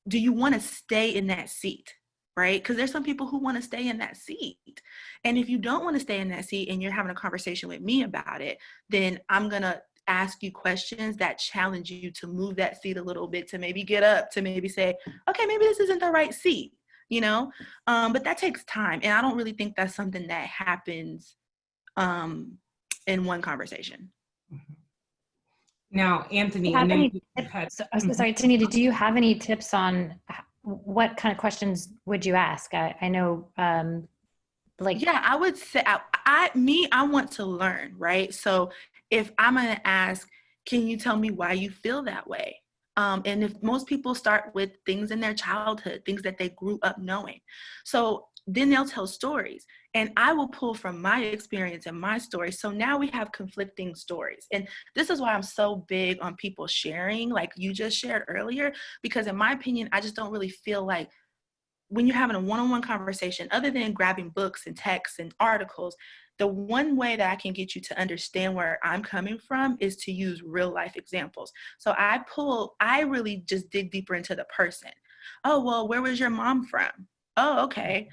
Speaker 3: do you want to stay in that seat? Right? Because there's some people who want to stay in that seat. And if you don't want to stay in that seat and you're having a conversation with me about it, then I'm going to ask you questions that challenge you to move that seat a little bit, to maybe get up, to maybe say, okay, maybe this isn't the right seat, you know? But that takes time. And I don't really think that's something that happens in one conversation.
Speaker 2: Now, Anthony,
Speaker 1: sorry, Tanida, do you have any tips on what kind of questions would you ask? I know,
Speaker 3: yeah, I would say, I want to learn, right? So if I'm going to ask, can you tell me why you feel that way? And if most people start with things in their childhood, things that they grew up knowing. So then they'll tell stories, and I will pull from my experience and my story. So now we have conflicting stories. And this is why I'm so big on people sharing, like you just shared earlier, because in my opinion, I just don't really feel like when you're having a one-on-one conversation, other than grabbing books and texts and articles, the one way that I can get you to understand where I'm coming from is to use real life examples. So I really just dig deeper into the person. Oh, well, where was your mom from? Oh, okay.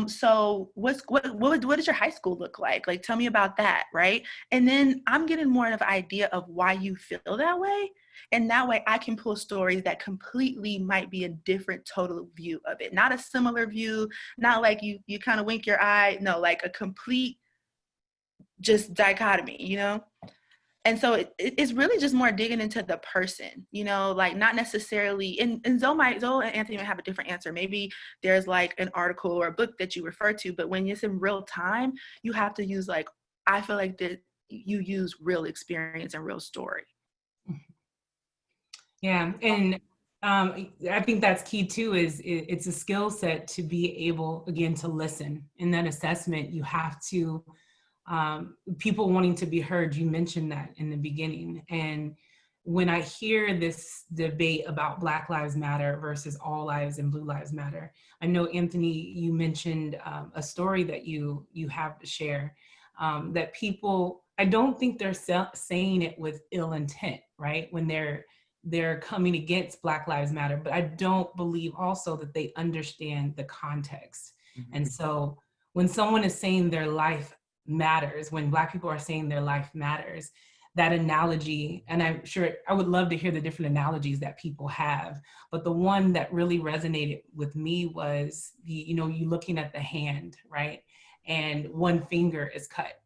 Speaker 3: So what does your high school look like? Like, tell me about that, right? And then I'm getting more of an idea of why you feel that way. And that way I can pull stories that completely might be a different total view of it. Not a similar view, not like you kind of wink your eye. No, like a complete just dichotomy, you know? And so it's really just more digging into the person, you know, like not necessarily, and Zoe and Anthony might have a different answer. Maybe there's like an article or a book that you refer to, but when it's in real time, you have to use like, I feel like that you use real experience and real story.
Speaker 2: Yeah, and I think that's key too, is it's a skill set to be able, again, to listen. In that assessment, you have to, people wanting to be heard, you mentioned that in the beginning. And when I hear this debate about Black Lives Matter versus all lives and Blue Lives Matter, I know, Anthony, you mentioned a story that you have to share, that people, I don't think they're saying it with ill intent, right? When they're coming against Black Lives Matter, but I don't believe also that they understand the context. Mm-hmm. And so when someone is saying their life matters, when Black people are saying their life matters, that analogy, and I'm sure I would love to hear the different analogies that people have, but the one that really resonated with me was you looking at the hand, right? And one finger is cut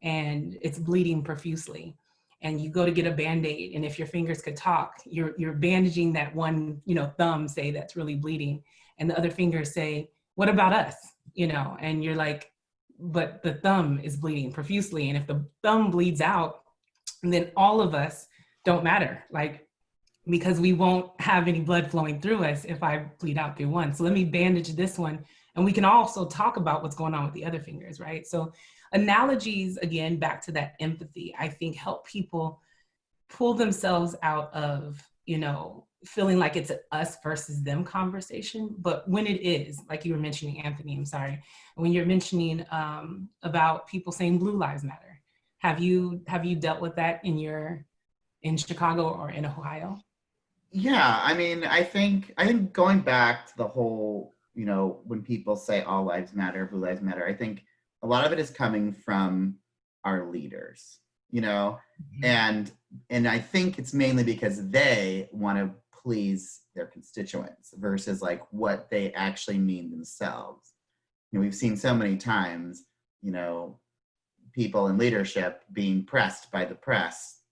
Speaker 2: and it's bleeding profusely. And you go to get a Band-Aid, and if your fingers could talk, you're bandaging that one, thumb, say, that's really bleeding, and the other fingers say, what about us? And you're like, but the thumb is bleeding profusely, and if the thumb bleeds out, then all of us don't matter, like, because we won't have any blood flowing through us if I bleed out through one. So let me bandage this one, and we can also talk about what's going on with the other fingers, right? So analogies, again, back to that empathy, I think help people pull themselves out of, feeling like it's an us versus them conversation. But when it is, like you were mentioning, Anthony, I'm sorry, when you're mentioning about people saying Blue Lives Matter, have you dealt with that in Chicago or in Ohio?
Speaker 4: Yeah, I mean, I think going back to the whole, when people say all lives matter, Blue Lives Matter, I think a lot of it is coming from our leaders, mm-hmm. and I think it's mainly because they want to please their constituents versus like what they actually mean themselves. We've seen so many times, people in leadership being pressed by the press,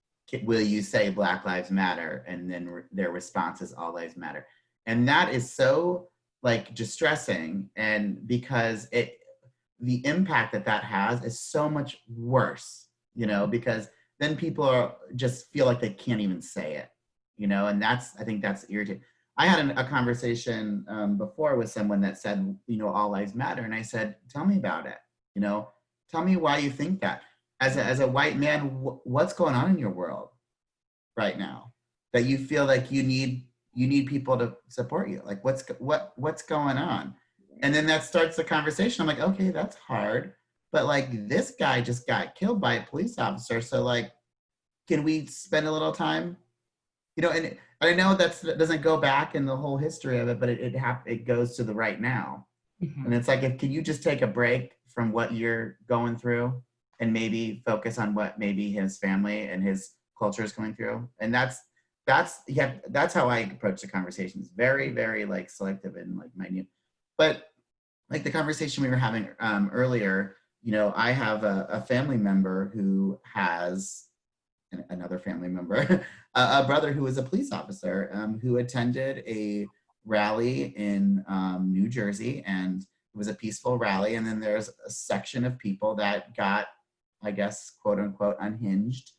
Speaker 4: will you say Black Lives Matter? And then their response is all lives matter. And that is so like distressing, and because the impact that has is so much worse, because then people just feel like they can't even say it, and I think that's irritating. I had a conversation before with someone that said, all lives matter. And I said, tell me about it. Tell me why you think that. As a white man, what's going on in your world right now that you feel like you need people to support you? Like what's going on? And then that starts the conversation. I'm like, okay, that's hard, but like this guy just got killed by a police officer. So like, can we spend a little time? And I know that doesn't go back in the whole history of it, but it goes to the right now. Mm-hmm. And it's like, can you just take a break from what you're going through and maybe focus on what maybe his family and his culture is going through? And that's how I approach the conversations. Very, very like selective and like minute. But like the conversation we were having earlier, I have a family member who has another family member, a brother who was a police officer who attended a rally in New Jersey, and it was a peaceful rally. And then there's a section of people that got, I guess, quote unquote, unhinged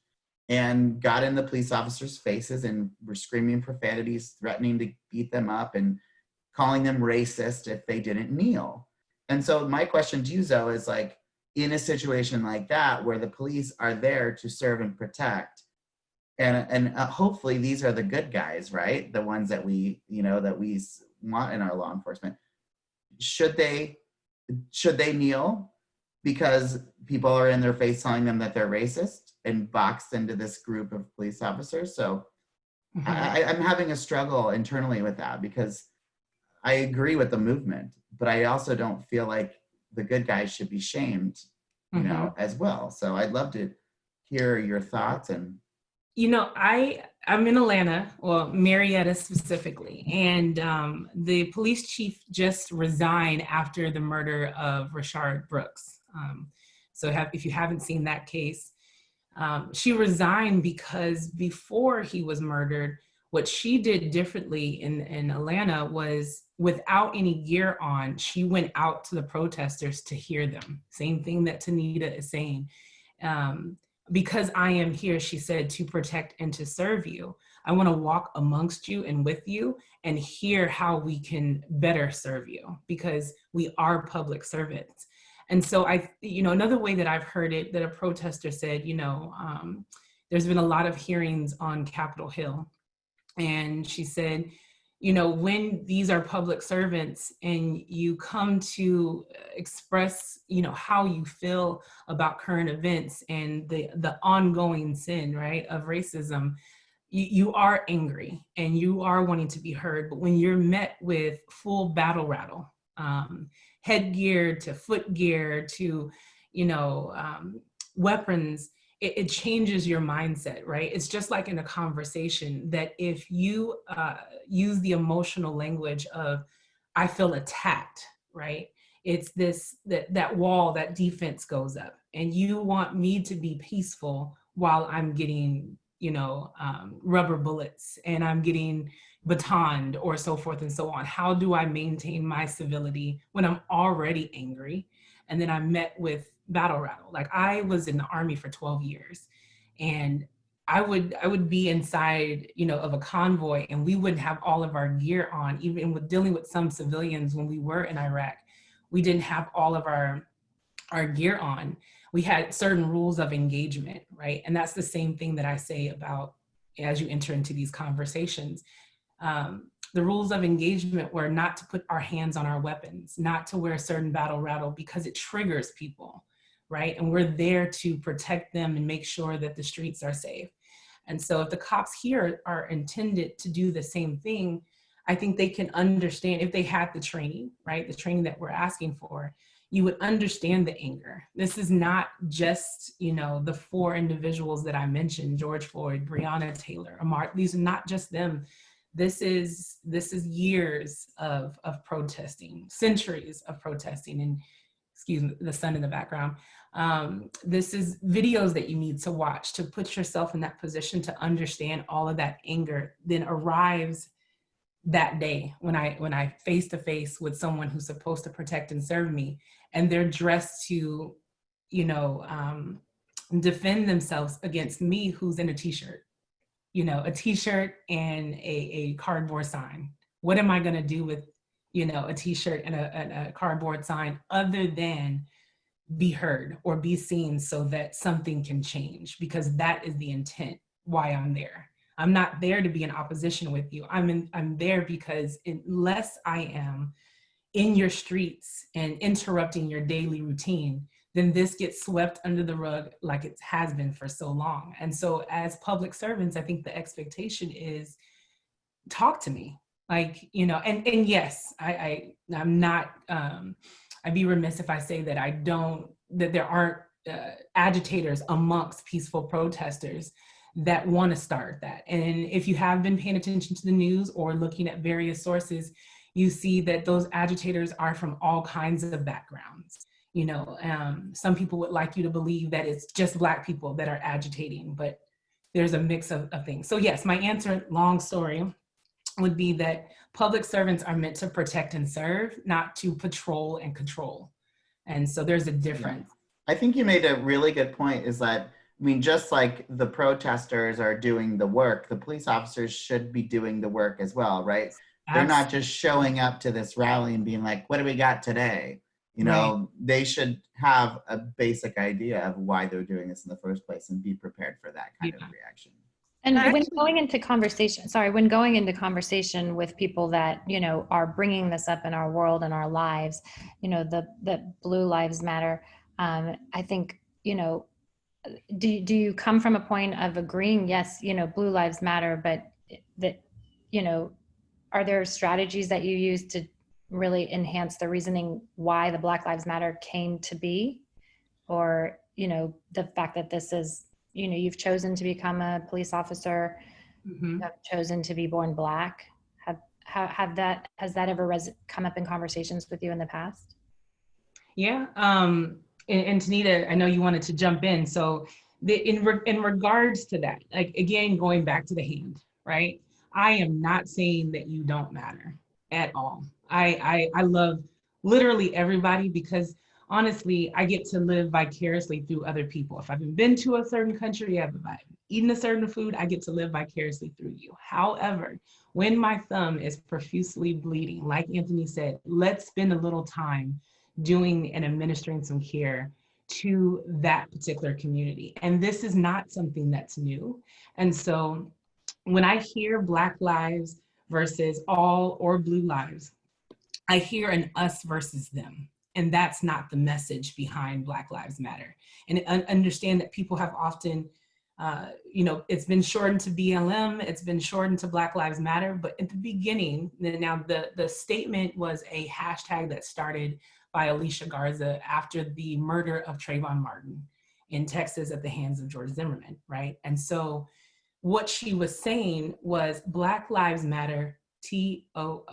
Speaker 4: and got in the police officers' faces and were screaming profanities, threatening to beat them up and calling them racist if they didn't kneel. And so my question to you, Zoe, is like, in a situation like that, where the police are there to serve and protect, and hopefully these are the good guys, right? The ones that we want in our law enforcement. Should they kneel because people are in their face telling them that they're racist and boxed into this group of police officers? So mm-hmm. I'm having a struggle internally with that, because I agree with the movement, but I also don't feel like the good guys should be shamed, mm-hmm. As well. So I'd love to hear your thoughts. And
Speaker 2: I'm in Atlanta, well, Marietta specifically, and the police chief just resigned after the murder of Rashard Brooks. If you haven't seen that case, she resigned because before he was murdered, what she did differently in Atlanta was, without any gear on, she went out to the protesters to hear them. Same thing that Tanida is saying. Because I am here, she said, to protect and to serve you. I want to walk amongst you and with you and hear how we can better serve you, because we are public servants. And so another way that I've heard it, that a protester said, there's been a lot of hearings on Capitol Hill. And she said, when these are public servants and you come to express, how you feel about current events and the ongoing sin, right, of racism, you are angry and you are wanting to be heard. But when you're met with full battle rattle, headgear to foot gear to, weapons, it changes your mindset, right? It's just like in a conversation, that if you use the emotional language of, I feel attacked, right? It's that wall, that defense goes up, and you want me to be peaceful while I'm getting, rubber bullets and I'm getting batoned or so forth and so on. How do I maintain my civility when I'm already angry? And then I'm met with battle rattle. Like, I was in the Army for 12 years, and I would be inside, of a convoy, and we wouldn't have all of our gear on. Even with dealing with some civilians when we were in Iraq, we didn't have all of our gear on. We had certain rules of engagement, right? And that's the same thing that I say about, as you enter into these conversations. The rules of engagement were not to put our hands on our weapons, not to wear a certain battle rattle, because it triggers people, right? And we're there to protect them and make sure that the streets are safe. And so if the cops here are intended to do the same thing, I think they can understand, if they had the training, right? The training that we're asking for, you would understand the anger. This is not just, the 4 individuals that I mentioned, George Floyd, Breonna Taylor, Ahmaud, these are not just them. This is years of protesting, centuries of protesting, and excuse me, the sun in the background. This is videos that you need to watch to put yourself in that position to understand all of that anger then arrives that day when I face to face with someone who's supposed to protect and serve me, and they're dressed to, defend themselves against me, who's in a t-shirt. A t-shirt and a cardboard sign. What am I going to do with, a t-shirt and a cardboard sign, other than be heard or be seen so that something can change? Because that is the intent why I'm there. I'm not there to be in opposition with you. I'm there because unless I am in your streets and interrupting your daily routine, then this gets swept under the rug like it has been for so long. And so as public servants, I think the expectation is, talk to me. Like, and yes, I'm not, I'd be remiss if I say that that there aren't agitators amongst peaceful protesters that want to start that. And if you have been paying attention to the news or looking at various sources, you see that those agitators are from all kinds of backgrounds. Some people would like you to believe that it's just Black people that are agitating, but there's a mix of things. So yes, my answer, long story, would be that public servants are meant to protect and serve, not to patrol and control. And so there's a difference.
Speaker 4: Yeah. I think you made a really good point, is that, just like the protesters are doing the work, the police officers should be doing the work as well, right? They're not just showing up to this rally and being like, what do we got today? Right. They should have a basic idea of why they're doing this in the first place and be prepared for that kind of reaction.
Speaker 1: And when going into conversation with people that, are bringing this up in our world and our lives, the Blue Lives Matter, I think, do you come from a point of agreeing, yes, Blue Lives Matter, but that, are there strategies that you use to really enhance the reasoning why the Black Lives Matter came to be? Or, the fact that this is you've chosen to become a police officer,
Speaker 2: Mm-hmm.
Speaker 1: you have chosen to be born Black. Has that ever come up in conversations with you in the past?
Speaker 2: Yeah. And Tanida, I know you wanted to jump in. So in regards to that, like, again, going back to the hand, right? I am not saying that you don't matter at all. I love literally everybody, because honestly, I get to live vicariously through other people. If I've been to a certain country, if I've eaten a certain food, I get to live vicariously through you. However, when my thumb is profusely bleeding, like Anthony said, let's spend a little time doing and administering some care to that particular community. And this is not something that's new. And so when I hear Black lives versus all or blue lives, I hear an us versus them. And that's not the message behind Black Lives Matter. And understand that people have often, it's been shortened to BLM, it's been shortened to Black Lives Matter. But at the beginning, now the statement was a hashtag that started by Alicia Garza after the murder of Trayvon Martin in Texas at the hands of George Zimmerman, right? And so what she was saying was Black Lives Matter, TOO,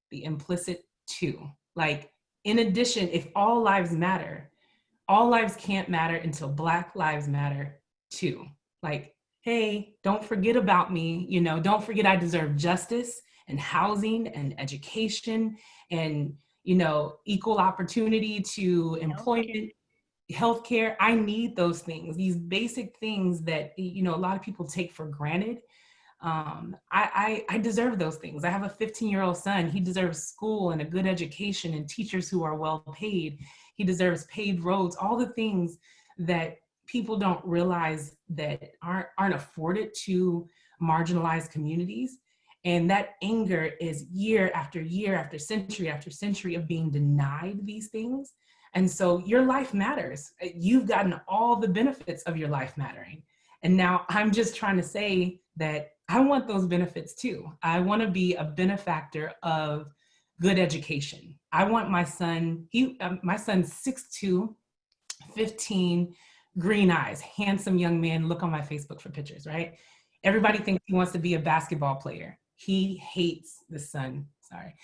Speaker 2: the implicit two. Like, in addition, if all lives matter, all lives can't matter until Black Lives Matter too. Like, hey, don't forget about me, don't forget I deserve justice and housing and education and, equal opportunity to employment, healthcare. I need those things, these basic things that, a lot of people take for granted. I deserve those things. I have a 15-year-old son. He deserves school and a good education and teachers who are well paid. He deserves paved roads, all the things that people don't realize that aren't afforded to marginalized communities. And that anger is year after year after century of being denied these things. And so your life matters. You've gotten all the benefits of your life mattering. And now I'm just trying to say that I want those benefits too. I want to be a benefactor of good education. I want my son, my son's 6'2", 15, green eyes, handsome young man. Look on my Facebook for pictures, right? Everybody thinks he wants to be a basketball player. He hates the sun, sorry.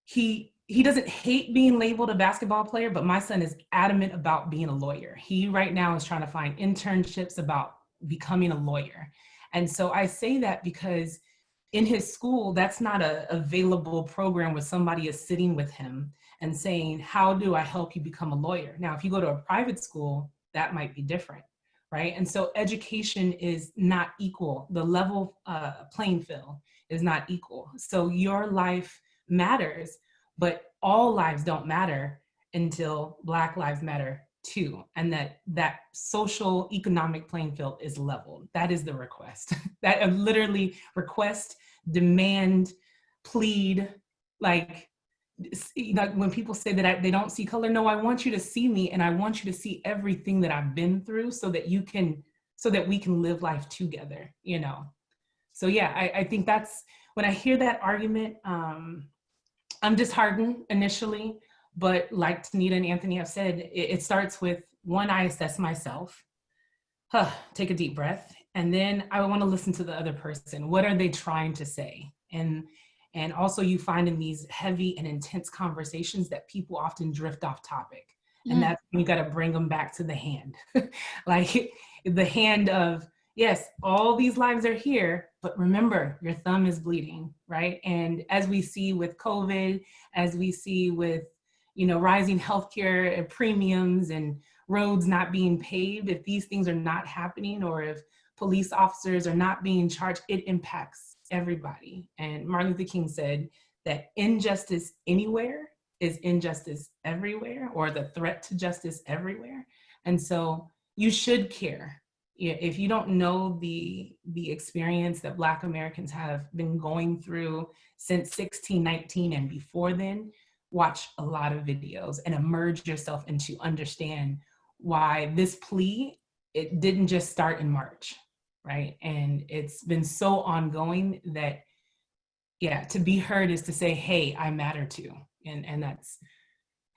Speaker 2: He doesn't hate being labeled a basketball player, but my son is adamant about being a lawyer. He right now is trying to find internships about becoming a lawyer. And so I say that because in his school, that's not an available program where somebody is sitting with him and saying, how do I help you become a lawyer? Now, if you go to a private school, that might be different, right? And so education is not equal. The level playing field is not equal. So your life matters, but all lives don't matter until Black Lives Matter too, and that social economic playing field is leveled. That is the request. That literally request, demand, plead, like when people say that they don't see color, no, I want you to see me, and I want you to see everything that I've been through so that we can live life together, So yeah, I think that's, when I hear that argument, I'm disheartened initially. But like Tanida and Anthony have said, it starts with, one, I assess myself, take a deep breath, and then I want to listen to the other person. What are they trying to say? And also you find in these heavy and intense conversations that people often drift off topic. And that's when you got to bring them back to the hand. Like the hand of, yes, all these lives are here, but remember, your thumb is bleeding, right? And as we see with COVID, as we see with rising healthcare premiums and roads not being paved, if these things are not happening, or if police officers are not being charged, it impacts everybody. And Martin Luther King said that injustice anywhere is injustice everywhere, or the threat to justice everywhere. And so you should care. If you don't know the experience that Black Americans have been going through since 1619 and before then, watch a lot of videos and immerse yourself into understand why this plea, it didn't just start in March, right? And it's been so ongoing that, yeah, to be heard is to say, hey, I matter too. And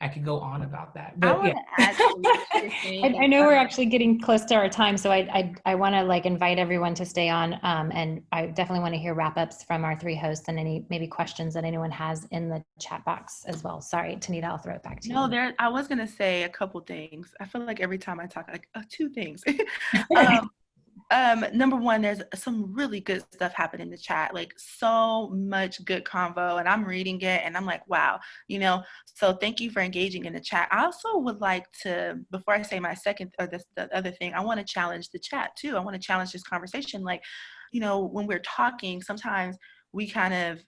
Speaker 2: I could go on about that.
Speaker 3: I
Speaker 2: But
Speaker 3: want
Speaker 2: yeah.
Speaker 3: to add to what you're saying.
Speaker 1: I know we're actually getting close to our time, so I want to like invite everyone to stay on, and I definitely want to hear wrap-ups from our three hosts and any maybe questions that anyone has in the chat box as well. Sorry, Tanida, I'll throw it back to you.
Speaker 3: No, I was gonna say a couple things. I feel like every time I talk, like two things. Number one, there's some really good stuff happening in the chat, like so much good convo, and I'm reading it and I'm like, wow, so thank you for engaging in the chat. I also would like to, before I say my second or the other thing, I want to challenge the chat too. I want to challenge this conversation. Like, when we're talking, sometimes we kind of,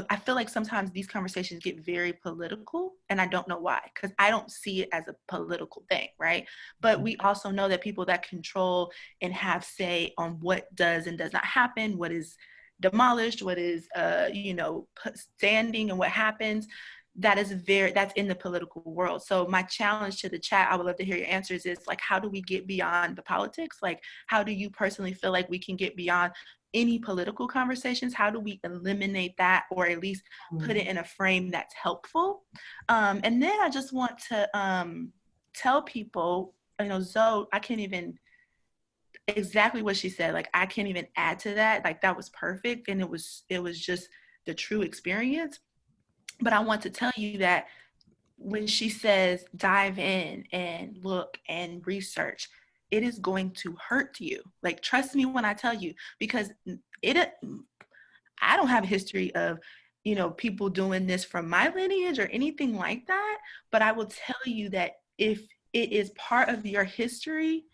Speaker 3: I feel like sometimes these conversations get very political, and I don't know why, because I don't see it as a political thing, right? But we also know that people that control and have say on what does and does not happen, what is demolished, what is, standing, and what happens, that's in the political world. So my challenge to the chat, I would love to hear your answers, is like, how do we get beyond the politics? Like, how do you personally feel like we can get beyond any political conversations? How do we eliminate that, or at least put it in a frame that's helpful? And then I just want to tell people, Zoe, I can't even, exactly what she said, like, I can't even add to that. Like, that was perfect, and it was just the true experience. But I want to tell you that when she says dive in and look and research, it is going to hurt you. Like, trust me when I tell you, because I don't have a history of, people doing this from my lineage or anything like that. But I will tell you that if it is part of your history,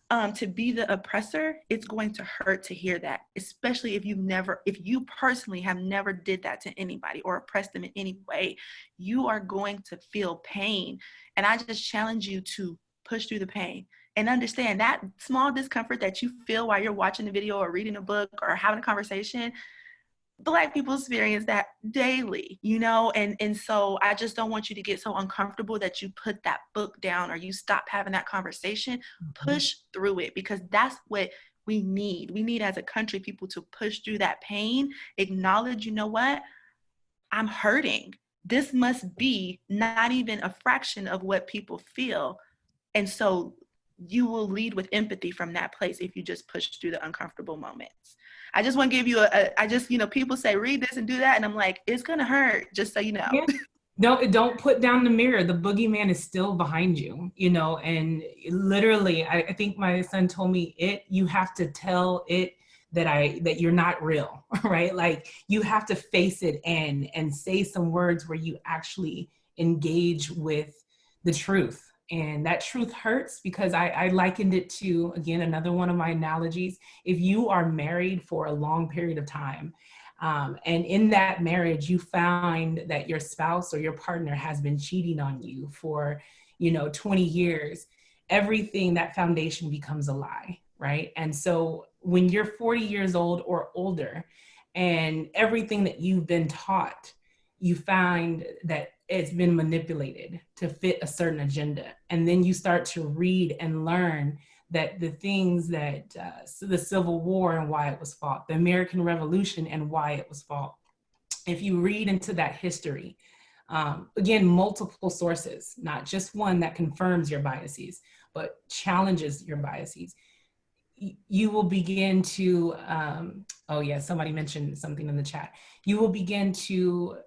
Speaker 3: to be the oppressor, it's going to hurt to hear that, especially if you personally have never did that to anybody or oppressed them in any way. You are going to feel pain. And I just challenge you to push through the pain and understand that small discomfort that you feel while you're watching the video or reading a book or having a conversation. Black people experience that daily, and so I just don't want you to get so uncomfortable that you put that book down or you stop having that conversation. Push through it, because that's what we need. We need, as a country, people to push through that pain, acknowledge, what, I'm hurting. This must be not even a fraction of what people feel. And so you will lead with empathy from that place if you just push through the uncomfortable moments. I just want to give you people say, read this and do that. And I'm like, it's going to hurt, just so you know.
Speaker 2: Yeah. Don't put down the mirror. The boogeyman is still behind you, and literally, I think my son told me you have to tell it that you're not real, right? Like, you have to face it and say some words where you actually engage with the truth. And that truth hurts, because I likened it to, again, another one of my analogies. If you are married for a long period of time, and in that marriage, you find that your spouse or your partner has been cheating on you for, 20 years, everything, that foundation becomes a lie, right? And so when you're 40 years old or older, and everything that you've been taught, you find that it's been manipulated to fit a certain agenda. And then you start to read and learn that the things that the Civil War and why it was fought, the American Revolution and why it was fought. If you read into that history, again, multiple sources, not just one that confirms your biases, but challenges your biases, you will begin to, somebody mentioned something in the chat. You will begin to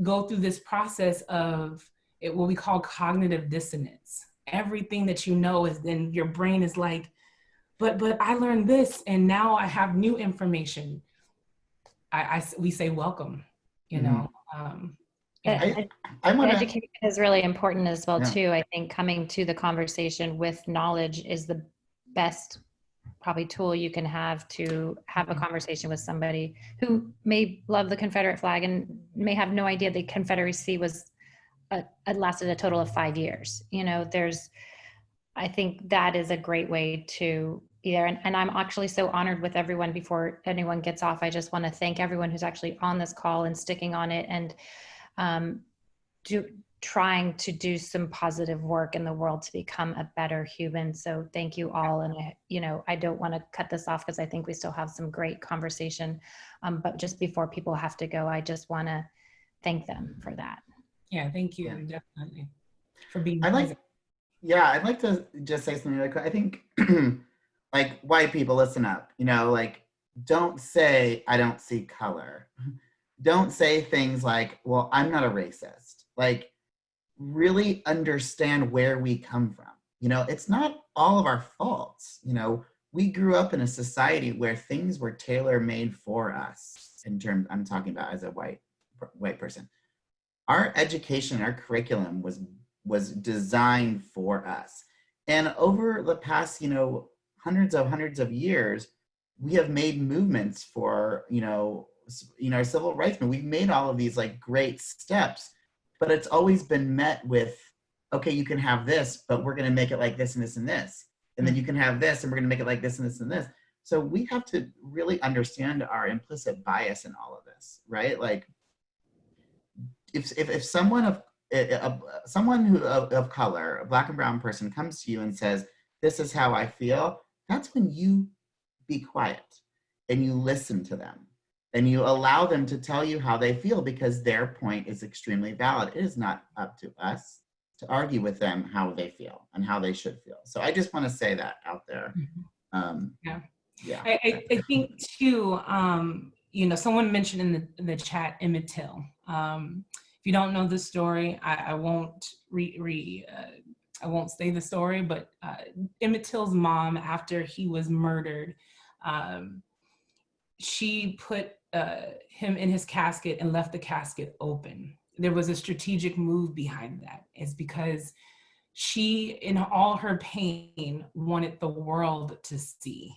Speaker 2: go through this process of what we call cognitive dissonance. Everything that you know is, then your brain is like, but I learned this and now I have new information. We say welcome,
Speaker 1: Education is really important as well,
Speaker 4: Yeah.
Speaker 1: too. I think coming to the conversation with knowledge is the best probably tool you can have to have a conversation with somebody who may love the Confederate flag and may have no idea the Confederacy lasted a total of 5 years. I think that is a great way to be there. And I'm actually so honored with everyone. Before anyone gets off, I just want to thank everyone who's actually on this call and sticking on it and trying to do some positive work in the world to become a better human. So thank you all. And I don't want to cut this off because I think we still have some great conversation. But just before people have to go, I just want to thank them for that.
Speaker 2: Yeah, thank you,
Speaker 4: Yeah.
Speaker 2: definitely, for being
Speaker 4: I like,
Speaker 2: present.
Speaker 4: yeah, I'd like to just say something like, I think, like, white people, listen up, like, don't say, I don't see color. Don't say things like, well, I'm not a racist. Like, really understand where we come from. It's not all of our faults. We grew up in a society where things were tailor made for us. In terms, I'm talking about as a white person. Our education, our curriculum was designed for us, and over the past, hundreds of years, we have made movements for, civil rights movement. We've made all of these like great steps, but it's always been met with, okay, you can have this, but we're going to make it like this and this and this, and then you can have this, and we're going to make it like this and this and this. So we have to really understand our implicit bias in all of this, right? Like, if someone who of color, a black and brown person, comes to you and says, this is how I feel, that's when you be quiet and you listen to them and you allow them to tell you how they feel, because their point is extremely valid. It is not up to us to argue with them how they feel and how they should feel. So I just want to say that out there.
Speaker 2: Yeah.
Speaker 4: Yeah.
Speaker 2: I think too, someone mentioned in the chat Emmett Till. If you don't know the story, I won't I won't say the story, but Emmett Till's mom, after he was murdered, she put him in his casket and left the casket open. There was a strategic move behind that. It's because she, in all her pain, wanted the world to see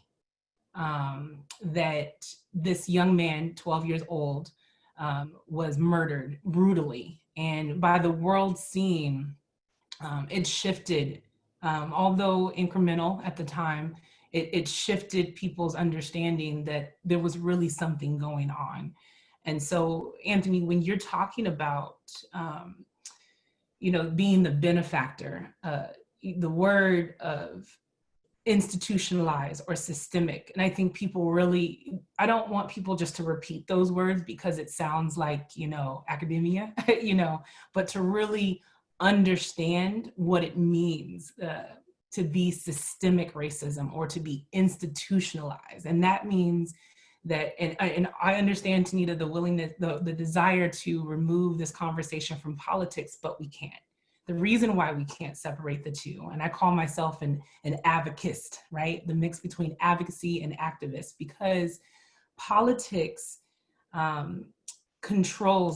Speaker 2: that this young man, 12 years old, was murdered brutally. And by the world seeing, it shifted, although incremental at the time, it shifted people's understanding that there was really something going on. And so, Anthony, when you're talking about, being the benefactor, the word of institutionalized or systemic. And I think people really, I don't want people just to repeat those words because it sounds like, academia, but to really understand what it means to be systemic racism or to be institutionalized. And that means that, and I understand, Tanida, the willingness, the desire to remove this conversation from politics, but we can't. The reason why we can't separate the two, and I call myself an advocist, right? The mix between advocacy and activist, because politics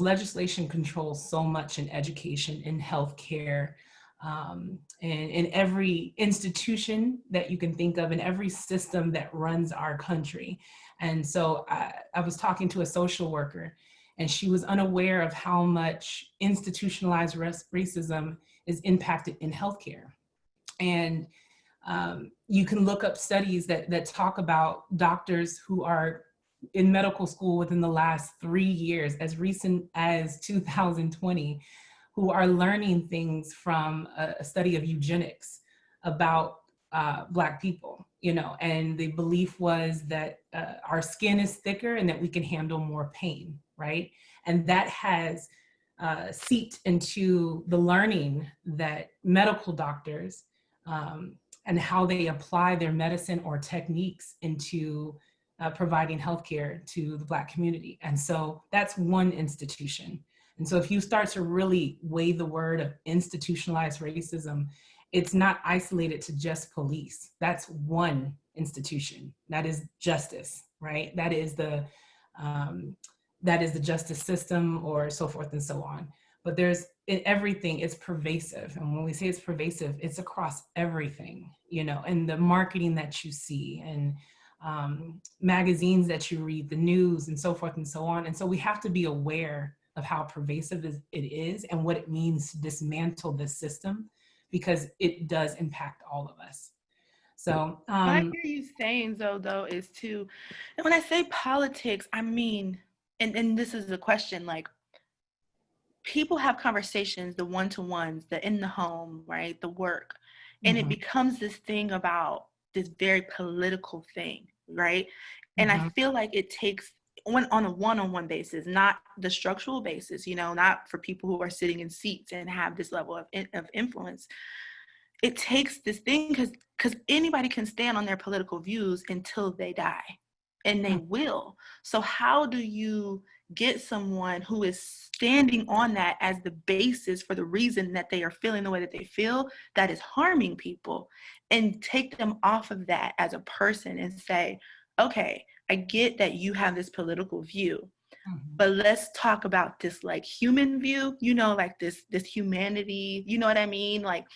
Speaker 2: legislation controls so much in education, in healthcare, and in every institution that you can think of, in every system that runs our country. And so I was talking to a social worker, and she was unaware of how much institutionalized racism is impacted in healthcare. And you can look up studies that talk about doctors who are in medical school within the last 3 years, as recent as 2020, who are learning things from a study of eugenics about Black people, and the belief was that our skin is thicker and that we can handle more pain, right? And that has seeped into the learning that medical doctors and how they apply their medicine or techniques into providing healthcare to the Black community. And so that's one institution. And so if you start to really weigh the word of institutionalized racism, it's not isolated to just police. That's one institution. That is justice, right? That is the justice system, or so forth and so on. But there's everything, it's pervasive. And when we say it's pervasive, it's across everything, and the marketing that you see, and magazines that you read, the news, and so forth and so on. And so we have to be aware of how pervasive it is and what it means to dismantle this system, because it does impact all of us. So
Speaker 3: what I hear you saying though is to, and when I say politics, I mean, and this is a question, like, people have conversations, the one-to-ones, the in the home, right, the work, and it becomes this thing about this very political thing, right? And I feel like it takes on a one-on-one basis, not the structural basis, you know, not for people who are sitting in seats and have this level of influence. It takes this thing because anybody can stand on their political views until they die, and they will. So how do you get someone who is standing on that as the basis for the reason that they are feeling the way that they feel, that is harming people, and take them off of that as a person and say, okay, I get that you have this political view, but let's talk about this like human view, you know, like this humanity, you know what I mean? Like,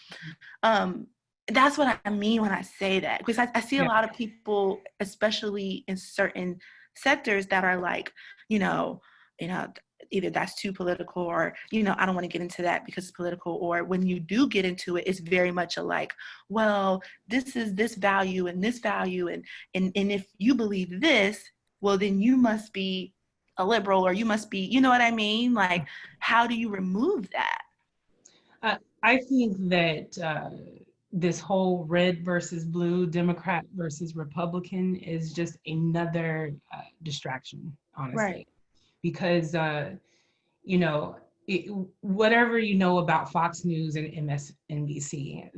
Speaker 3: that's what I mean when I say that, because I see a lot of people, especially in certain sectors, that are like, you know, either that's too political, or, you know, I don't want to get into that because it's political. Or when you do get into it, it's very much alike. Well, this is this value and this value. And if you believe this, well, then you must be a liberal, or you must be, you know what I mean? Like, how do you remove that?
Speaker 2: I think that this whole red versus blue, Democrat versus Republican is just another distraction, honestly.
Speaker 3: Right.
Speaker 2: Because, you know, whatever you know about Fox News and MSNBC,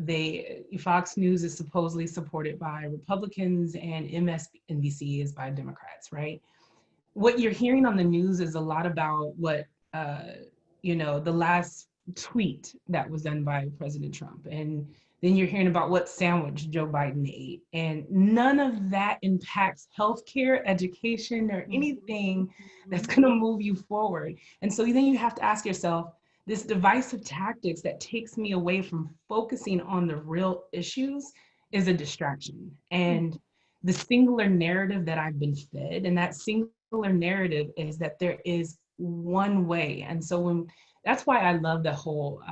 Speaker 2: Fox News is supposedly supported by Republicans and MSNBC is by Democrats, right? What you're hearing on the news is a lot about what, you know, the last tweet that was done by President Trump. And then you're hearing about what sandwich Joe Biden ate. And none of that impacts healthcare, education, or anything that's going to move you forward. And so then you have to ask yourself, this divisive tactics that takes me away from focusing on the real issues is a distraction. And the singular narrative that I've been fed, and that singular narrative is that there is one way. And so that's why I love the whole,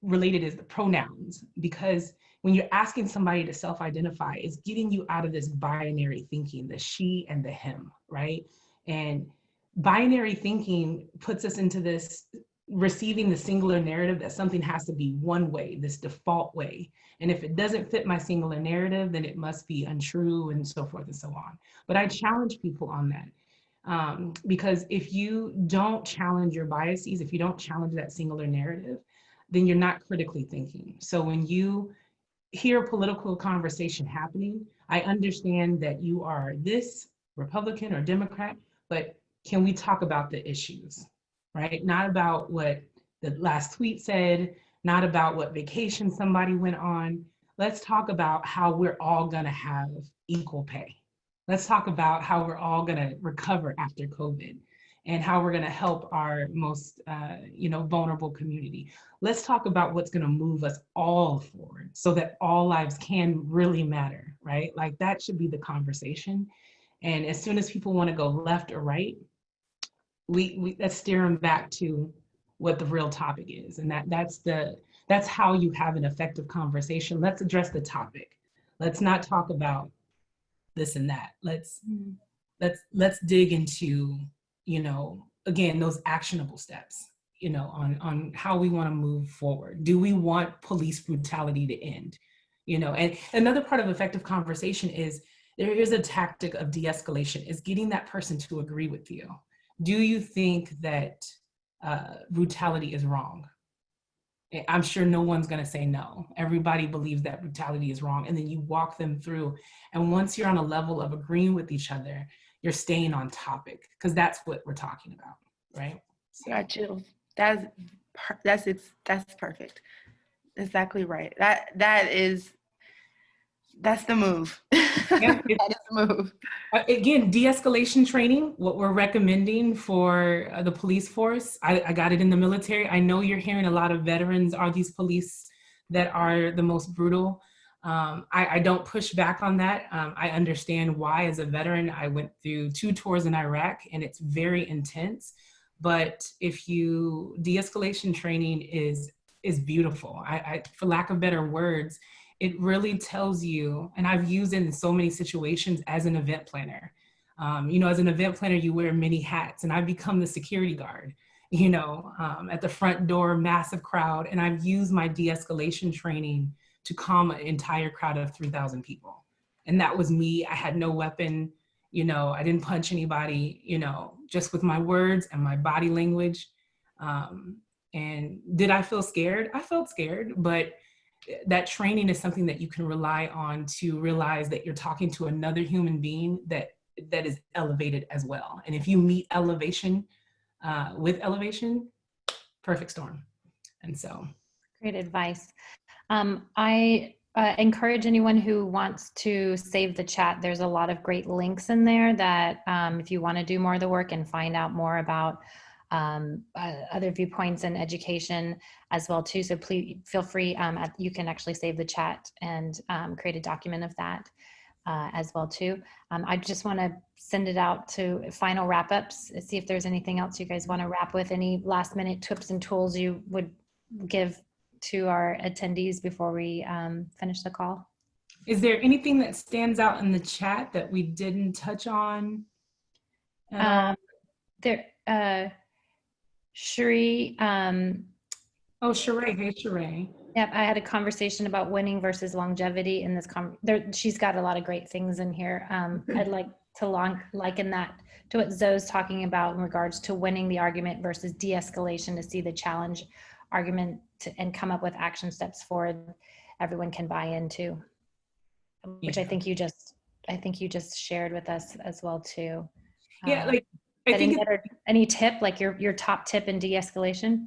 Speaker 2: related is the pronouns, because when you're asking somebody to self-identify, it's getting you out of this binary thinking, the she and the him, right? And binary thinking puts us into this receiving the singular narrative that something has to be one way, this default way. And if it doesn't fit my singular narrative, then it must be untrue, and so forth and so on. But I challenge people on that. Because if you don't challenge your biases, if you don't challenge that singular narrative, then you're not critically thinking. So when you hear a political conversation happening, I understand that you are this Republican or Democrat, but can we talk about the issues, right? Not about what the last tweet said, not about what vacation somebody went on. Let's talk about how we're all gonna have equal pay. Let's talk about how we're all gonna recover after COVID, and how we're gonna help our most vulnerable community. Let's talk about what's gonna move us all forward so that all lives can really matter, right? Like, that should be the conversation. And as soon as people wanna go left or right, let's steer them back to what the real topic is. And that's how you have an effective conversation. Let's address the topic. Let's not talk about this and that. Let's dig into, again, those actionable steps, on how we want to move forward. Do we want police brutality to end? And another part of effective conversation is there is a tactic of de-escalation, is getting that person to agree with you. Do you think that brutality is wrong? I'm sure no one's going to say no. Everybody believes that brutality is wrong. And then you walk them through. And once you're on a level of agreeing with each other, you're staying on topic, because that's what we're talking about, right?
Speaker 3: So. Got you. That's perfect. Exactly right. That's the move.
Speaker 2: Yeah,
Speaker 3: that is the move.
Speaker 2: Again, de-escalation training, what we're recommending for the police force. I got it in the military. I know you're hearing a lot of veterans are these police that are the most brutal. I don't push back on that. I understand why. As a veteran, I went through 2 tours in Iraq, and it's very intense. But if you, de-escalation training is beautiful. I for lack of better words, it really tells you, and I've used it in so many situations as an event planner. As an event planner, you wear many hats, and I've become the security guard, at the front door, massive crowd. And I've used my de-escalation training to calm an entire crowd of 3,000 people. And that was me. I had no weapon. You know, I didn't punch anybody, you know, just with my words and my body language. And did I feel scared? I felt scared, but that training is something that you can rely on to realize that you're talking to another human being that is elevated as well. And if you meet elevation with elevation, perfect storm. And so.
Speaker 1: Great advice. I encourage anyone who wants to save the chat. There's a lot of great links in there that if you want to do more of the work and find out more about other viewpoints and education as well too. So please feel free, you can actually save the chat and create a document of that as well too. I just want to send it out to final wrap-ups, see if there's anything else you guys want to wrap with, any last minute tips and tools you would give to our attendees before we finish the call.
Speaker 2: Is there anything that stands out in the chat that we didn't touch on?
Speaker 1: Sheree.
Speaker 2: Oh, Sheree. Hey, Sheree.
Speaker 1: Yep, I had a conversation about winning versus longevity in this. She's got a lot of great things in here. I'd like to liken that to what Zoe's talking about in regards to winning the argument versus de-escalation, to see the challenge argument and come up with action steps forward everyone can buy into, which I think you just shared with us as well too.
Speaker 2: Yeah, like I think
Speaker 1: any tip, like your top tip in de-escalation?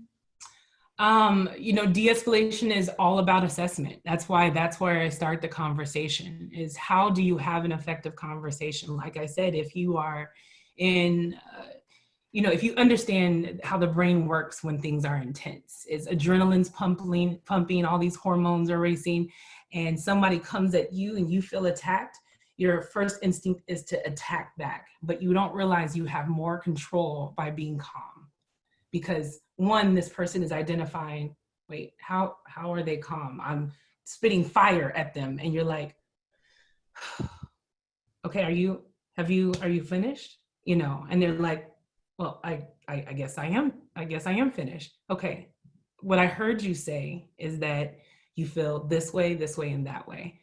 Speaker 2: You know, de-escalation is all about assessment. That's where I start the conversation, is how do you have an effective conversation? Like I said, if you are in, you know, if you understand how the brain works when things are intense, is adrenaline's pumping, all these hormones are racing, and somebody comes at you and you feel attacked, your first instinct is to attack back, but you don't realize you have more control by being calm. Because one, this person is identifying, wait, how are they calm? I'm spitting fire at them, and you're like, okay, are you finished? You know, and they're like, well, I guess I am finished. Okay, what I heard you say is that you feel this way, and that way.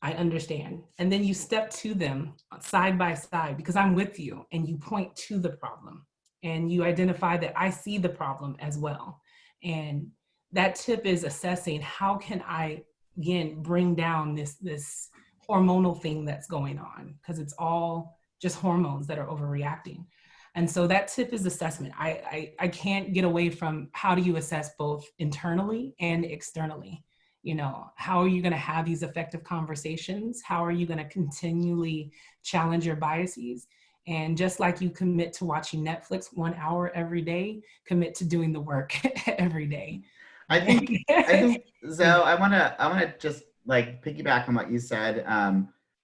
Speaker 2: I understand. And then you step to them side by side, because I'm with you, and you point to the problem. And you identify that I see the problem as well. And that tip is assessing, how can I, again, bring down this hormonal thing that's going on? Because it's all just hormones that are overreacting. And so that tip is assessment. I can't get away from, how do you assess both internally and externally? You know, how are you going to have these effective conversations? How are you going to continually challenge your biases? And just like you commit to watching Netflix 1 hour every day, commit to doing the work every day.
Speaker 4: I think Zoe, I wanna just like piggyback on what you said,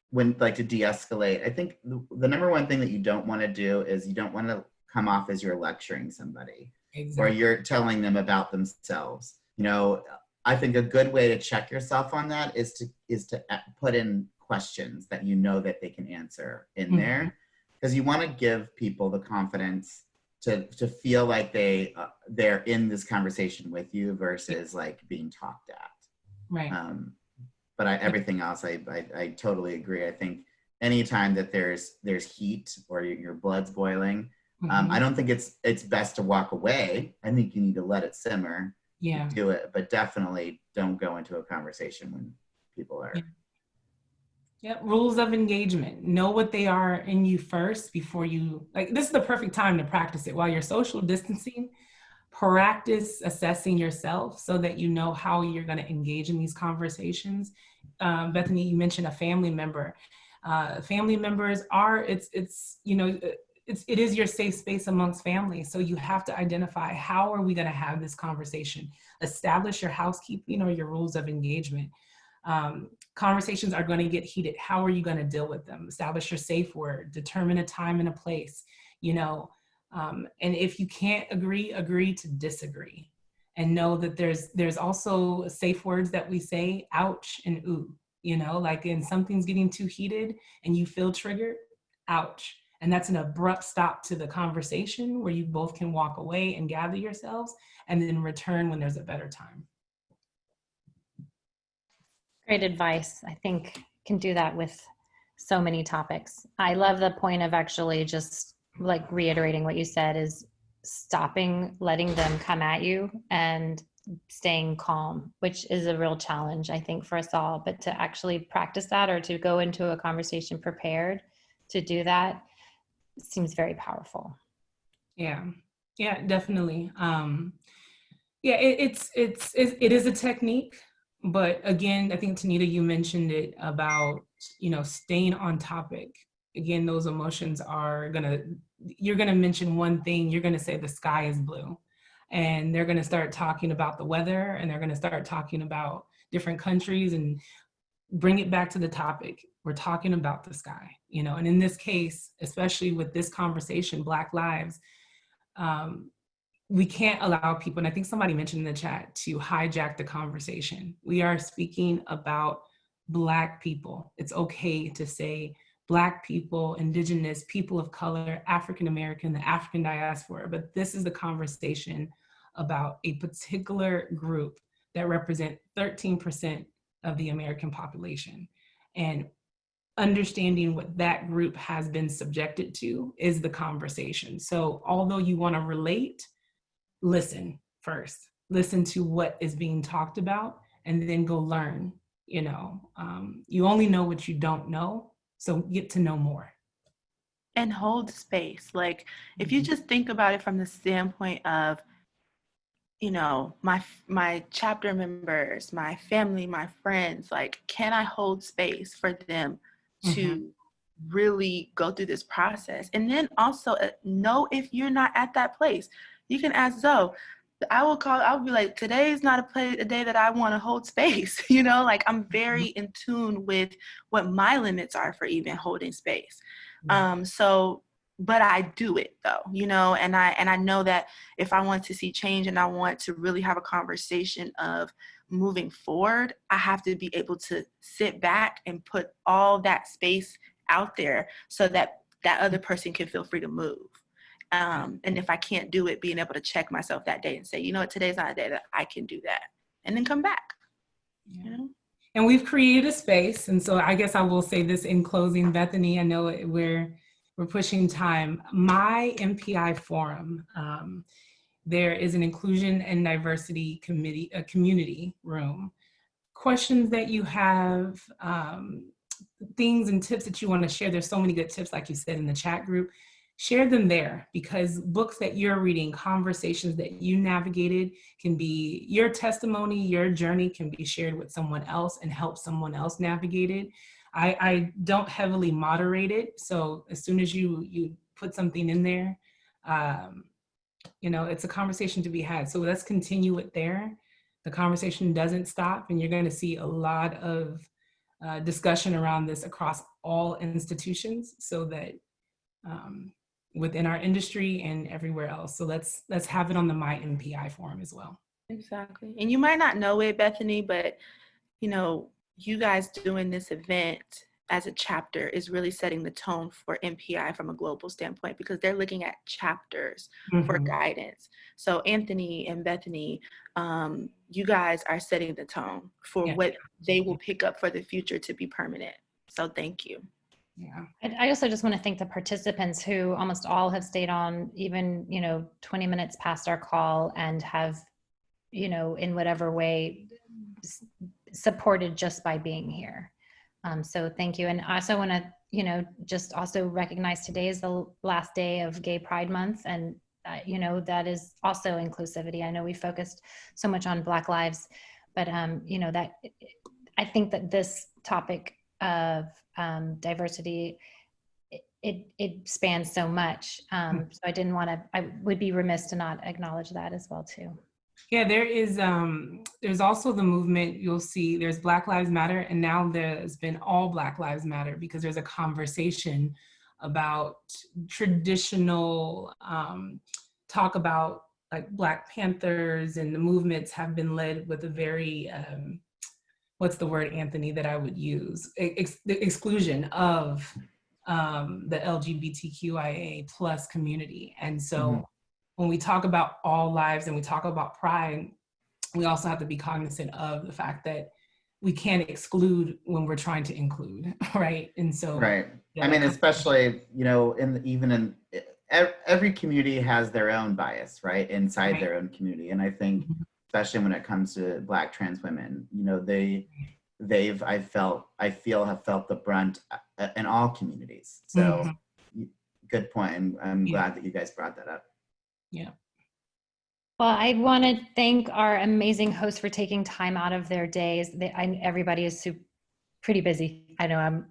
Speaker 4: when like to de-escalate. I think the number one thing that you don't want to do is you don't want to come off as you're lecturing somebody. Exactly. Or you're telling them about themselves. You know, I think a good way to check yourself on that is to put in questions that you know that they can answer in there. Because you want to give people the confidence to feel like they're in this conversation with you versus like being talked at. Right. But everything else, I totally agree. I think anytime that there's heat or your blood's boiling, I don't think it's best to walk away. I think you need to let it simmer. Yeah. Do it, but definitely don't go into a conversation when people are.
Speaker 2: Yeah, rules of engagement. Know what they are in you first before you, like, this is the perfect time to practice it. While you're social distancing, practice assessing yourself so that you know how you're going to engage in these conversations. Bethany, you mentioned a family member. Family members are, it is your safe space amongst family. So you have to identify, how are we going to have this conversation? Establish your housekeeping or your rules of engagement. Conversations are going to get heated. How are you going to deal with them? Establish your safe word, determine a time and a place, you know, and if you can't agree to disagree, and know that there's also safe words that we say, ouch and ooh, you know, like when something's getting too heated and you feel triggered, ouch. And that's an abrupt stop to the conversation where you both can walk away and gather yourselves and then return when there's a better time.
Speaker 1: Great advice. I think can do that with so many topics. I love the point of actually just like reiterating what you said is stopping, letting them come at you and staying calm, which is a real challenge, I think, for us all. But to actually practice that or to go into a conversation prepared to do that seems very powerful.
Speaker 2: Yeah, yeah, definitely. Yeah, it is a technique, but again, I think Tanida, you mentioned it about, staying on topic. Again, those emotions you're gonna mention one thing, you're gonna say the sky is blue, and they're gonna start talking about the weather, and they're gonna start talking about different countries, and bring it back to the topic. We're talking about the sky, and in this case, especially with this conversation, Black lives, we can't allow people, and I think somebody mentioned in the chat, to hijack the conversation. We are speaking about Black people. It's okay to say Black people, Indigenous, people of color, African American, the African diaspora, but this is the conversation about a particular group that represent 13% of the American population. And understanding what that group has been subjected to is the conversation. So although you want to relate, listen first. Listen to what is being talked about, and then go learn. You only know what you don't know, so get to know more.
Speaker 3: And hold space. Like, if you just think about it from the standpoint of, my chapter members, my family, my friends, like, can I hold space for them to really go through this process? And then also know if you're not at that place. You can ask Zoe. I'll be like, today is not a day that I want to hold space. Like, I'm very in tune with what my limits are for even holding space. But I do it though, and I know that if I want to see change and I want to really have a conversation of moving forward, I have to be able to sit back and put all that space out there so that that other person can feel free to move. And if I can't do it, being able to check myself that day and say, you know what, today's not a day that I can do that, and then come back.
Speaker 2: Yeah. And we've created a space. And so I guess I will say this in closing, Bethany, I know we're pushing time. My MPI forum, there is an inclusion and diversity committee, a community room. Questions that you have, things and tips that you want to share. There's so many good tips, like you said, in the chat group. Share them there, because books that you're reading, conversations that you navigated, can be your testimony, your journey can be shared with someone else and help someone else navigate it. I don't heavily moderate it, so as soon as you put something in there, it's a conversation to be had. So let's continue it there. The conversation doesn't stop, and you're going to see a lot of discussion around this across all institutions, so that within our industry and everywhere else. So let's have it on the My MPI forum as well.
Speaker 3: Exactly. And you might not know it, Bethany, but you guys doing this event as a chapter is really setting the tone for MPI from a global standpoint, because they're looking at chapters for guidance. So Anthony and Bethany, you guys are setting the tone for what they will pick up for the future to be permanent. So thank you.
Speaker 2: Yeah.
Speaker 1: I also just want to thank the participants, who almost all have stayed on even, 20 minutes past our call, and have, in whatever way supported just by being here. So thank you. And I also want to, just also recognize today is the last day of Gay Pride Month. And, that is also inclusivity. I know we focused so much on Black lives, but, that I think that this topic of diversity, it spans so much. So I would be remiss to not acknowledge that as well too.
Speaker 2: Yeah, there's also the movement. You'll see there's Black Lives Matter, and now there's been All Black Lives Matter, because there's a conversation about traditional talk about, like, Black Panthers, and the movements have been led with a very, what's the word, Anthony, that I would use? The exclusion of the LGBTQIA plus community. And so when we talk about all lives and we talk about pride, we also have to be cognizant of the fact that we can't exclude when we're trying to include, right? And so,
Speaker 4: right.
Speaker 2: yeah,
Speaker 4: I mean, especially, you know, even in every community has their own bias, right? Inside their own community. And I think, especially when it comes to Black trans women, you know, I feel have felt the brunt in all communities. So good point. And I'm glad that you guys brought that up.
Speaker 2: Yeah.
Speaker 1: Well, I want to thank our amazing hosts for taking time out of their days. Everybody is pretty busy. I know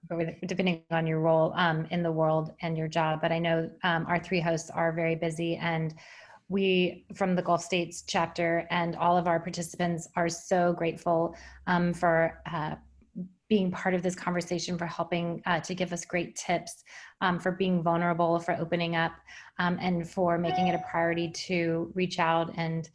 Speaker 1: depending on your role in the world and your job, but I know our three hosts are very busy, and we from the Gulf States chapter and all of our participants are so grateful for being part of this conversation, for helping to give us great tips, for being vulnerable, for opening up, and for making it a priority to reach out and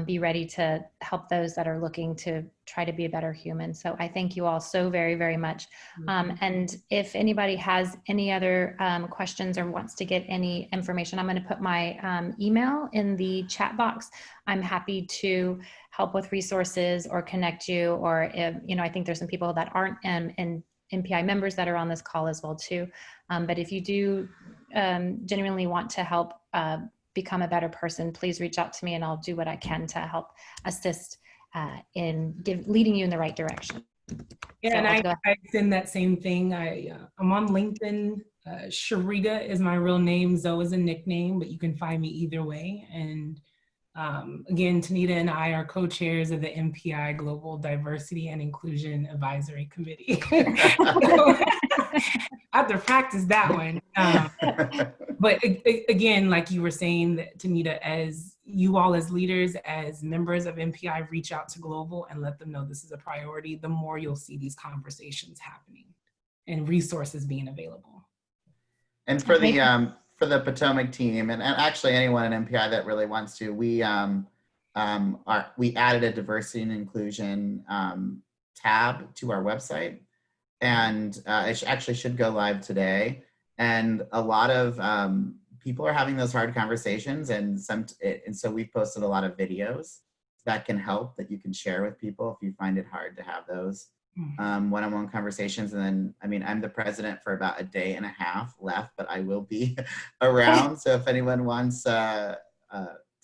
Speaker 1: be ready to help those that are looking to try to be a better human. So I thank you all so very, very much. And if anybody has any other questions or wants to get any information, I'm going to put my email in the chat box. I'm happy to help with resources or connect you, or if, you know, I think there's some people that aren't in MPI members that are on this call as well too. But if you do genuinely want to help become a better person, please reach out to me and I'll do what I can to help assist in leading you in the right direction.
Speaker 2: Yeah,
Speaker 1: So
Speaker 2: and I send that same thing. I'm on LinkedIn. Sharita is my real name. Zoe is a nickname, but you can find me either way. And again, Tanida and I are co-chairs of the MPI Global Diversity and Inclusion Advisory Committee. I have to practice that one. But again, like you were saying, Tanida, as you all as leaders, as members of MPI, reach out to Global and let them know this is a priority, the more you'll see these conversations happening and resources being available.
Speaker 4: And for the Potomac team, and actually anyone in MPI that really wants to, we added a diversity and inclusion tab to our website, and it actually should go live today. And a lot of people are having those hard conversations, and so we've posted a lot of videos that can help, that you can share with people if you find it hard to have those one-on-one conversations. And then, I mean, I'm the president for about a day and a half left, but I will be around. So if anyone wants to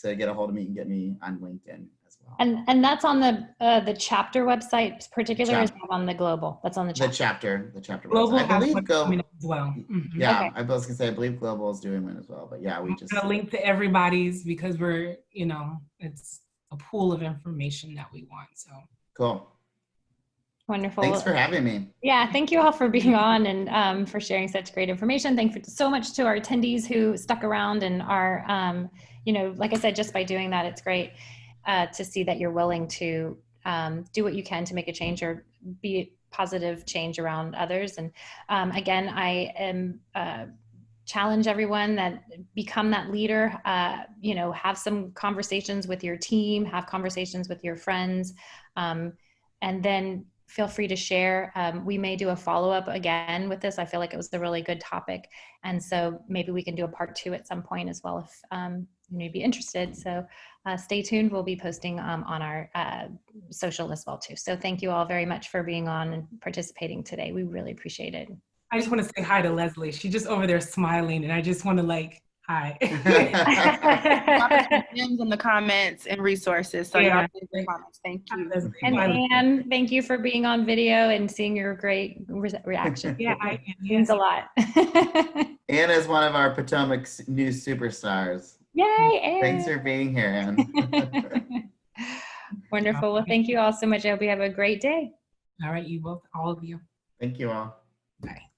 Speaker 4: get a hold of me, you can get me on LinkedIn as well.
Speaker 1: And that's on the chapter website, particularly, is on the global. That's on the chapter.
Speaker 4: The chapter
Speaker 2: Global
Speaker 4: website. I believe
Speaker 2: coming up as well.
Speaker 4: Yeah,
Speaker 1: Okay.
Speaker 4: I was gonna say I believe Global is doing one as well, but yeah, we just
Speaker 2: gonna link to everybody's, because we're, you know, it's a pool of information that we want. So
Speaker 4: cool.
Speaker 1: Wonderful.
Speaker 4: Thanks for having me.
Speaker 1: Yeah, thank you all for being on and for sharing such great information. Thank you so much to our attendees who stuck around and are, you know, like I said, just by doing that, it's great to see that you're willing to do what you can to make a change or be positive change around others. And again, I am challenge everyone that become that leader, you know, have some conversations with your team, have conversations with your friends, and then feel free to share. We may do a follow-up again with this. I feel like it was a really good topic. And so maybe we can do a part 2 at some point as well if you may be interested. So stay tuned. We'll be posting on our social as well too. So thank you all very much for being on and participating today. We really appreciate it.
Speaker 2: I just want to say hi to Leslie. She's just over there smiling, and I just want to hi.
Speaker 3: In the comments and resources. So
Speaker 2: yeah,
Speaker 3: in the comments. Thank you.
Speaker 1: And Anne, thank you for being on video and seeing your great reaction.
Speaker 2: Yeah,
Speaker 1: it means a lot.
Speaker 4: Anne is one of our Potomac news superstars.
Speaker 1: Yay, Anne.
Speaker 4: Thanks for being here, Anne.
Speaker 1: Wonderful. Well, thank you all so much. I hope you have a great day.
Speaker 2: All right, you both, all of you.
Speaker 4: Thank you all.
Speaker 2: Bye.